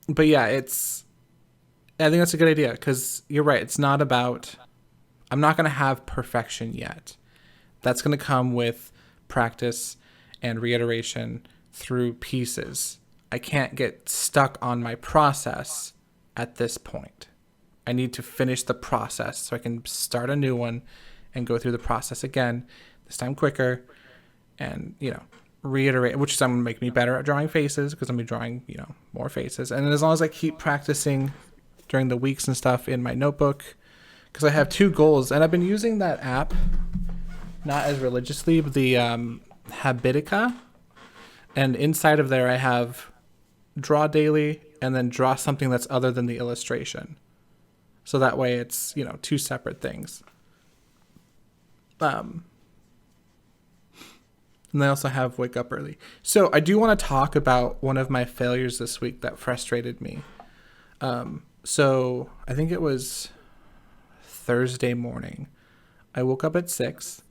But yeah, I think that's a good idea, because you're right. It's not about, I'm not going to have perfection yet. That's going to come with practice and reiteration through pieces. I can't get stuck on my process at this point. I need to finish the process so I can start a new one and go through the process again, this time quicker, and, reiterate, which is going to make me better at drawing faces because I'm going to be drawing, more faces. And as long as I keep practicing during the weeks and stuff in my notebook, because I have 2 goals, and I've been using that app, not as religiously, but the Habitica. And inside of there, I have draw daily and then draw something that's other than the illustration. So that way it's, 2 separate things. And I also have wake up early. So I do want to talk about one of my failures this week that frustrated me. So I think it was Thursday morning. I woke up at 6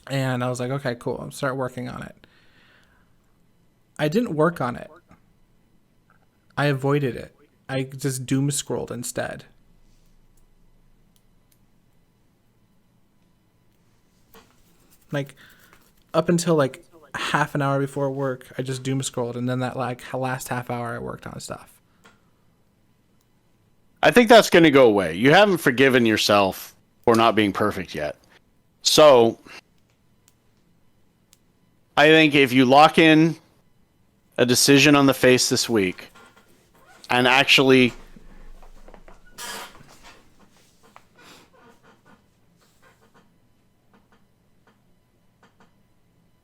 and I was like, okay, cool. I'll start working on it. I didn't work on it. I avoided it. I just doom scrolled instead. Like, up until like half an hour before work, I just doom scrolled, and then that last half hour I worked on stuff. I think that's going to go away. You haven't forgiven yourself for not being perfect yet. So, I think if you lock in a decision on the face this week and actually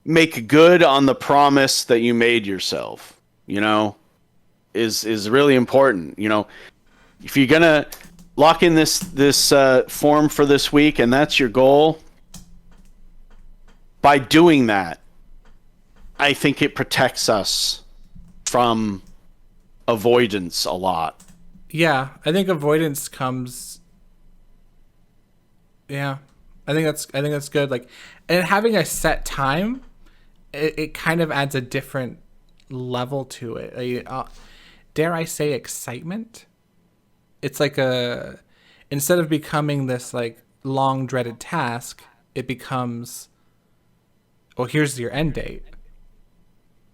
make good on the promise that you made yourself, is really important. If you're going to lock in this form for this week and that's your goal, by doing that, I think it protects us from avoidance a lot. Yeah, I think avoidance comes. Yeah, I think that's good. Like, and having a set time, it kind of adds a different level to it. Dare I say excitement? It's like instead of becoming this like long dreaded task, it becomes, well, here's your end date.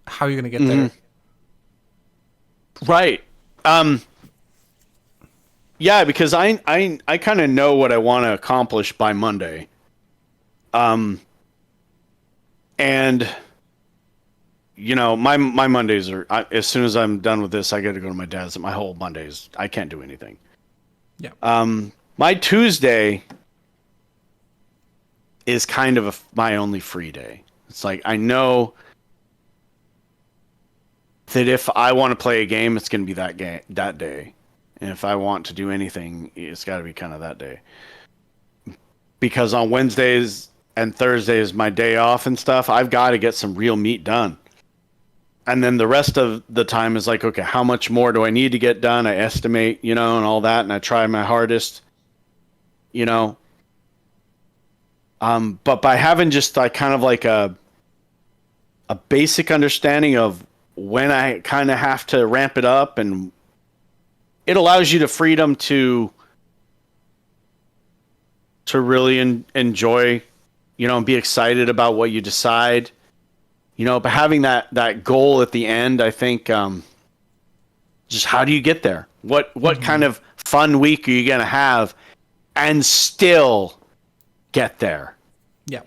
How are you going to get there? Right. Yeah, because I kind of know what I want to accomplish by Monday. And my Mondays are, as soon as I'm done with this, I got to go to my dad's. My whole Mondays, I can't do anything. Yeah. My Tuesday is kind of my only free day. It's like, I know that if I want to play a game, it's going to be that day. And if I want to do anything, it's got to be kind of that day. Because on Wednesdays and Thursdays, my day off and stuff, I've got to get some real meat done. And then the rest of the time is like, okay, how much more do I need to get done? I estimate, and all that, and I try my hardest, But by having just like kind of like a basic understanding of when I kind of have to ramp it up, and it allows you the freedom to really enjoy, and be excited about what you decide, but having that goal at the end, I think, just how do you get there? What kind of fun week are you going to have and still get there? Yeah.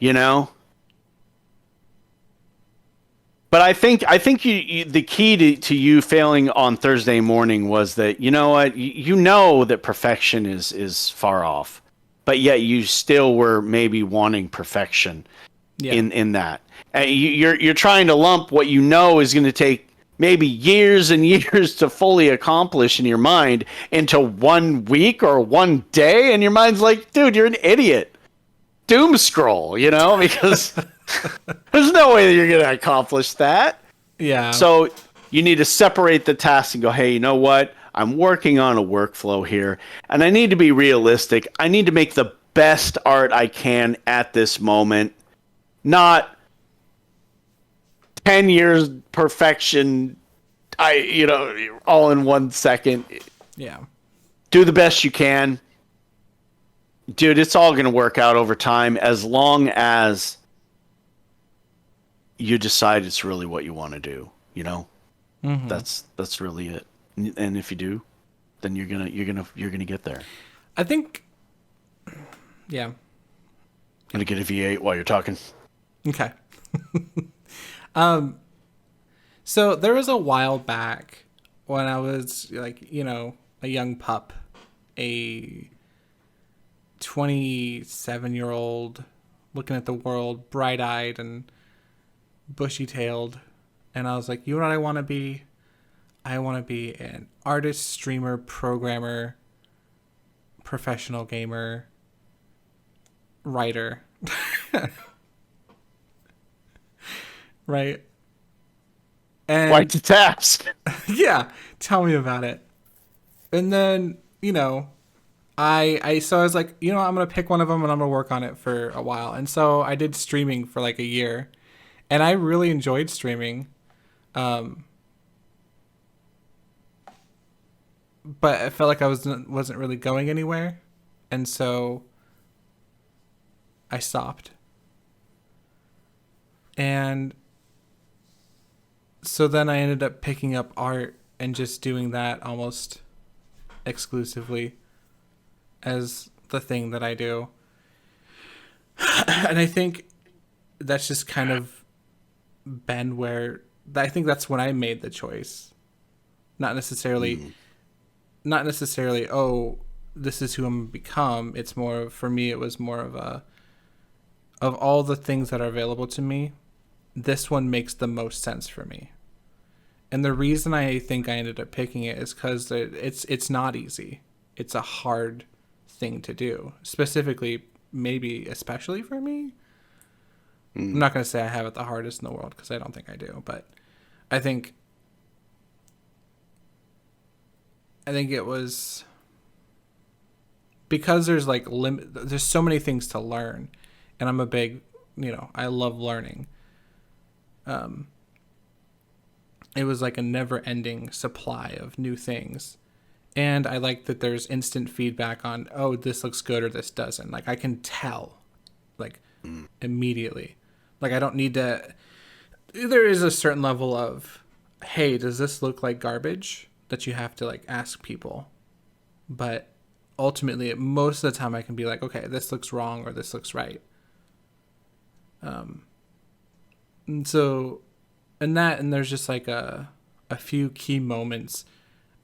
But I think the key to you failing on Thursday morning was that, that perfection is far off, but yet you still were maybe wanting perfection in that. And you're trying to lump what is going to take maybe years and years to fully accomplish in your mind into 1 week or 1 day, and your mind's like, dude, you're an idiot. Doom scroll, because there's no way that you're going to accomplish that. Yeah. So you need to separate the tasks and go, hey, you know what? I'm working on a workflow here, and I need to be realistic. I need to make the best art I can at this moment, not 10 years perfection, all in 1 second. Yeah. Do the best you can. Dude, it's all going to work out over time as long as you decide it's really what you want to do, Mm-hmm. That's really it. And if you do, then you're going to get there. I think yeah. Going to get a V8 while you're talking. Okay. So there was a while back when I was like, a young pup, a 27-year-old looking at the world bright-eyed and bushy-tailed, and I was like, you know what I want to be? I want to be an artist, streamer, programmer, professional gamer, writer, right? Quite And the task. yeah, tell me about it. And then, so I was like, I'm gonna pick one of them and I'm gonna work on it for a while. And so I did streaming for like a year, and I really enjoyed streaming. Um, but I felt like I wasn't really going anywhere, and so I stopped. And so then I ended up picking up art and just doing that almost exclusively as the thing that I do. And I think that's just kind of been where I think that's when I made the choice. Not necessarily Mm. not necessarily, oh, this is who I'm gonna become. It's more of, for me it was more of a, of all the things that are available to me, this one makes the most sense for me. And the reason I think I ended up picking it is because it's not easy. It's a hard thing to do, specifically, maybe especially for me. I'm Mm. not going to say I have it the hardest in the world because I don't think I do, but I think it was because there's like there's so many things to learn, and I'm a big, I love learning. Um, it was like a never-ending supply of new things, and I like that there's instant feedback on, oh, this looks good or this doesn't. Like I can tell, like Mm. immediately. Like I don't need to. There is a certain level of, hey, does this look like garbage, that you have to like ask people, but ultimately most of the time I can be like, okay, this looks wrong or this looks right. And so, and there's just like a few key moments.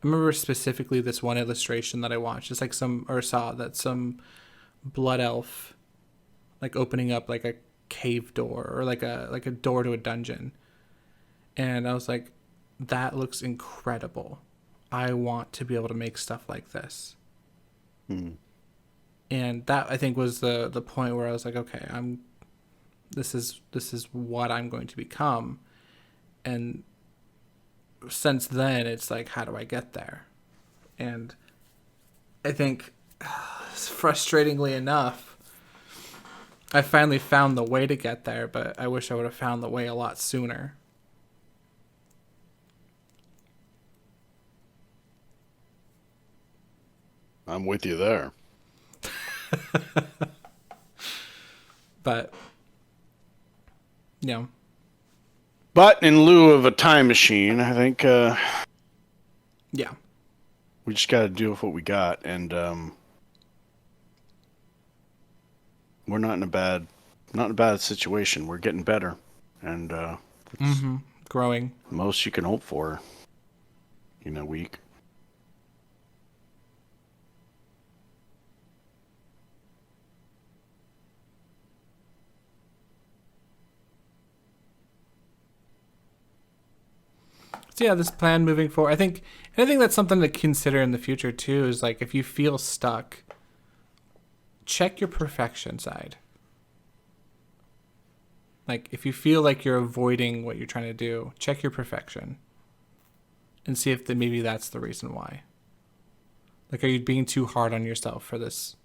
I remember specifically this one illustration that I watched. It's like saw that some blood elf like opening up like a cave door or like a door to a dungeon. And I was like, that looks incredible. I want to be able to make stuff like this. Mm. And that I think was the point where I was like, okay, this is what I'm going to become. And since then it's like, how do I get there? And I think frustratingly enough, I finally found the way to get there, but I wish I would have found the way a lot sooner. I'm with you there. But you know, But in lieu of a time machine, I think yeah. we just got to deal with what we got, and we're not in a bad situation. We're getting better, and it's Mm-hmm. Growing. the most you can hope for in a week. So yeah, this plan moving forward, I think that's something to consider in the future too. Is like, if you feel stuck, check your perfection side. Like if you feel like you're avoiding what you're trying to do, check your perfection and see if maybe that's the reason why. Like, are you being too hard on yourself for this?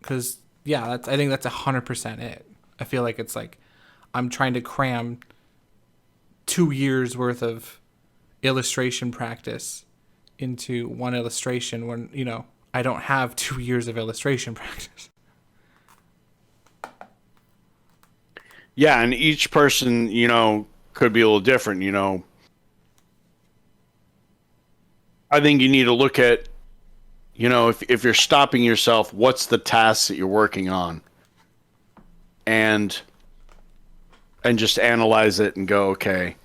Because yeah, I think that's 100% it. I feel like it's like I'm trying to cram 2 years worth of illustration practice into one illustration when I don't have 2 years of illustration practice. Yeah, and each person, could be a little different. I think you need to look at, if you're stopping yourself, what's the task that you're working on, and and just analyze it and go, okay,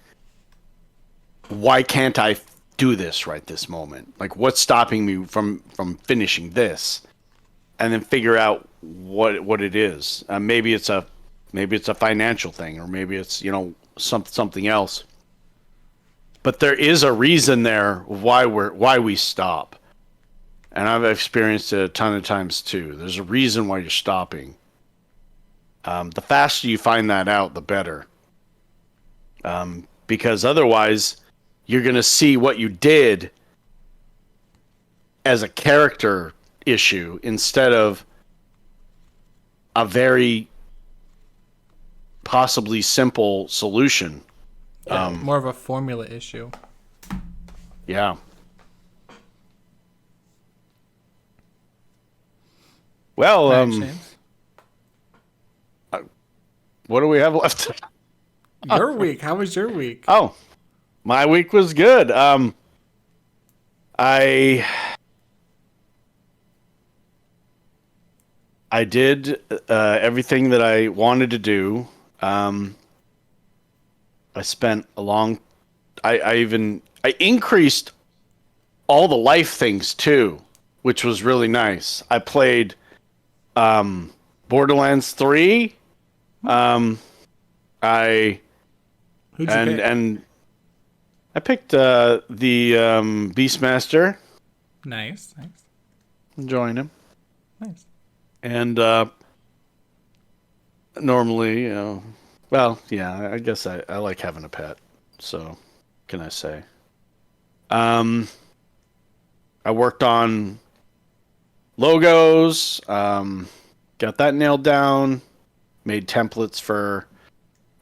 why can't I do this right this moment? Like, what's stopping me from finishing this? And then figure out what it is. Maybe it's a financial thing, or maybe it's something else. But there is a reason there why we stop, and I've experienced it a ton of times too. There's a reason why you're stopping. The faster you find that out, the better. Because otherwise, you're going to see what you did as a character issue instead of a very possibly simple solution. Yeah, more of a formula issue. Yeah. Well, All right, James. what do we have left? Your week. How was your week? Oh, my week was good. I I did everything that I wanted to do. I spent a long. I increased all the life things too, which was really nice. I played Borderlands 3. I Who'd you pick? and I picked the Beastmaster. Nice, nice, Enjoying him. nice. And normally, well, yeah, I guess I like having a pet. So, what can I say? Um, I worked on logos, got that nailed down, made templates for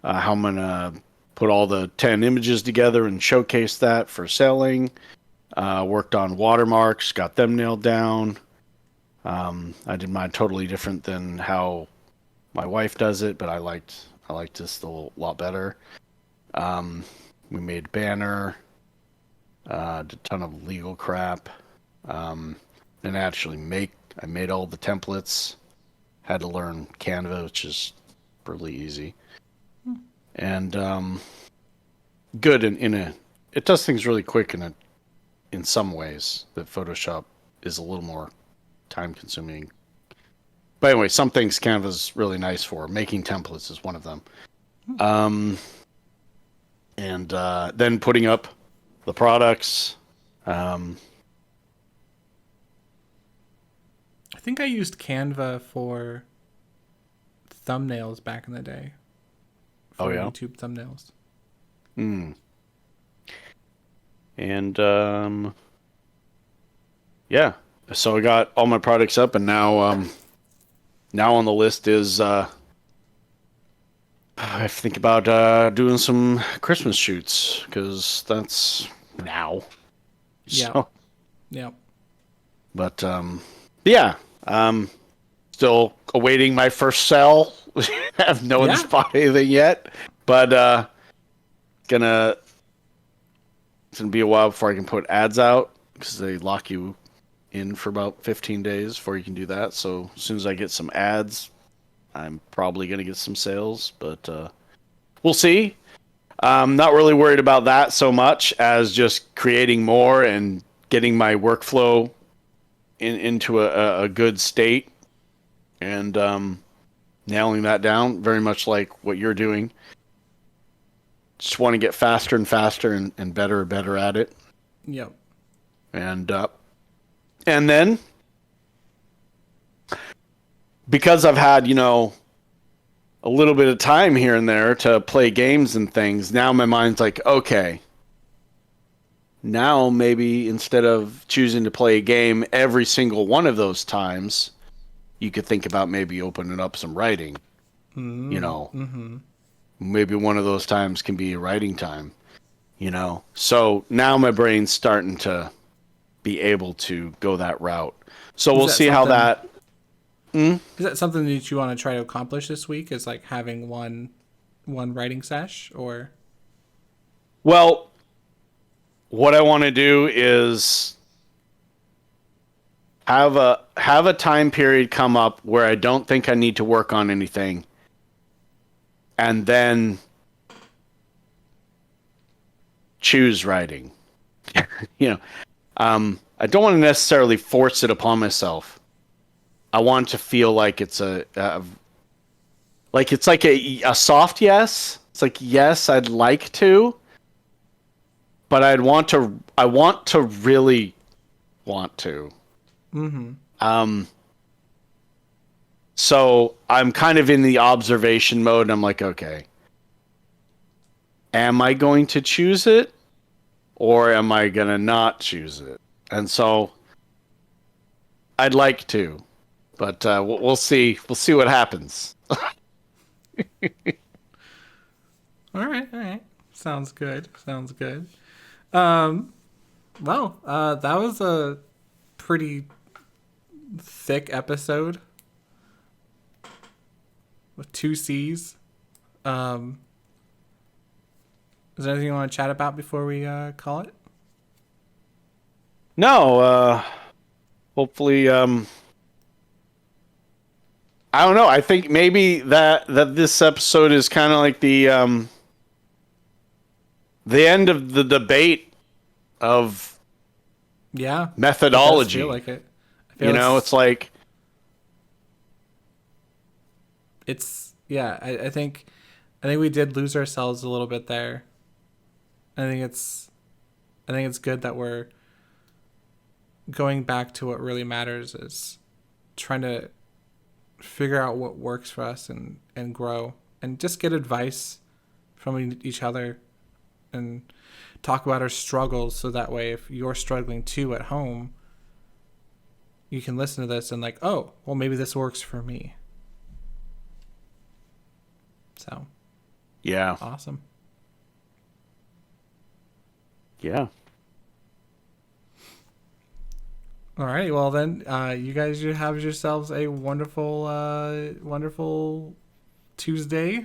how I'm gonna put all the 10 images together and showcase that for selling. Worked on watermarks, got them nailed down. I did mine totally different than how my wife does it, but I liked this a lot better. We made banner, did a ton of legal crap, and I made all the templates. Had to learn Canva, which is really easy, and good it does things really quick in some ways that Photoshop is a little more time consuming. But anyway, some things Canva's really nice for. Making templates is one of them. And then putting up the products. I think I used Canva for thumbnails back in the day. Oh, For yeah? YouTube thumbnails. And yeah. So I got all my products up, and now on the list is I think about doing some Christmas shoots, because that's now. Yeah. So, Yeah. but yeah, still awaiting my first sell. Have no one's Yeah. bought anything yet, but gonna it's gonna be a while before I can put ads out, because they lock you in for about 15 days before you can do that. So as soon as I get some ads, I'm probably gonna get some sales, but we'll see. I'm not really worried about that so much as just creating more and getting my workflow into a good state, and nailing that down, very much like what you're doing. Just want to get faster and faster and better and better at it. Yep. And then, because I've had, a little bit of time here and there to play games and things, now my mind's like, okay, now maybe instead of choosing to play a game every single one of those times, you could think about maybe opening up some writing. Maybe one of those times can be a writing time, So now my brain's starting to be able to go that route. So we'll see how that. Is that something that you want to try to accomplish this week? Is like having one writing sesh, or? Well, what I want to do is have a time period come up where I don't think I need to work on anything, and then choose writing. you know, I don't want to necessarily force it upon myself. I want to feel like it's like it's like a soft yes. It's like yes, I'd like to, but I want to really want to. Um, so I'm kind of in the observation mode, and I'm like, okay, am I going to choose it, or am I gonna not choose it? And so I'd like to, but we'll see. We'll see what happens. All right, all right. Sounds good. Sounds good. Um, well, that was a pretty thick episode with two C's. Um, is there anything you want to chat about before we call it? No, hopefully, I don't know. I think maybe that this episode is kind of like the end of the debate of Yeah, it does feel methodology. like it. I feel It's like, it's yeah. I think we did lose ourselves a little bit there. I think I think it's good that we're going back to what really matters is trying to figure out what works for us and grow and just get advice from each other and talk about our struggles so that way if you're struggling too at home you can listen to this and like, oh, well, maybe this works for me. So yeah, awesome. yeah. All right, well then you guys you have yourselves a wonderful wonderful Tuesday,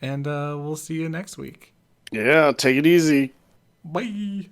and we'll see you next week. Yeah, take it easy. Bye.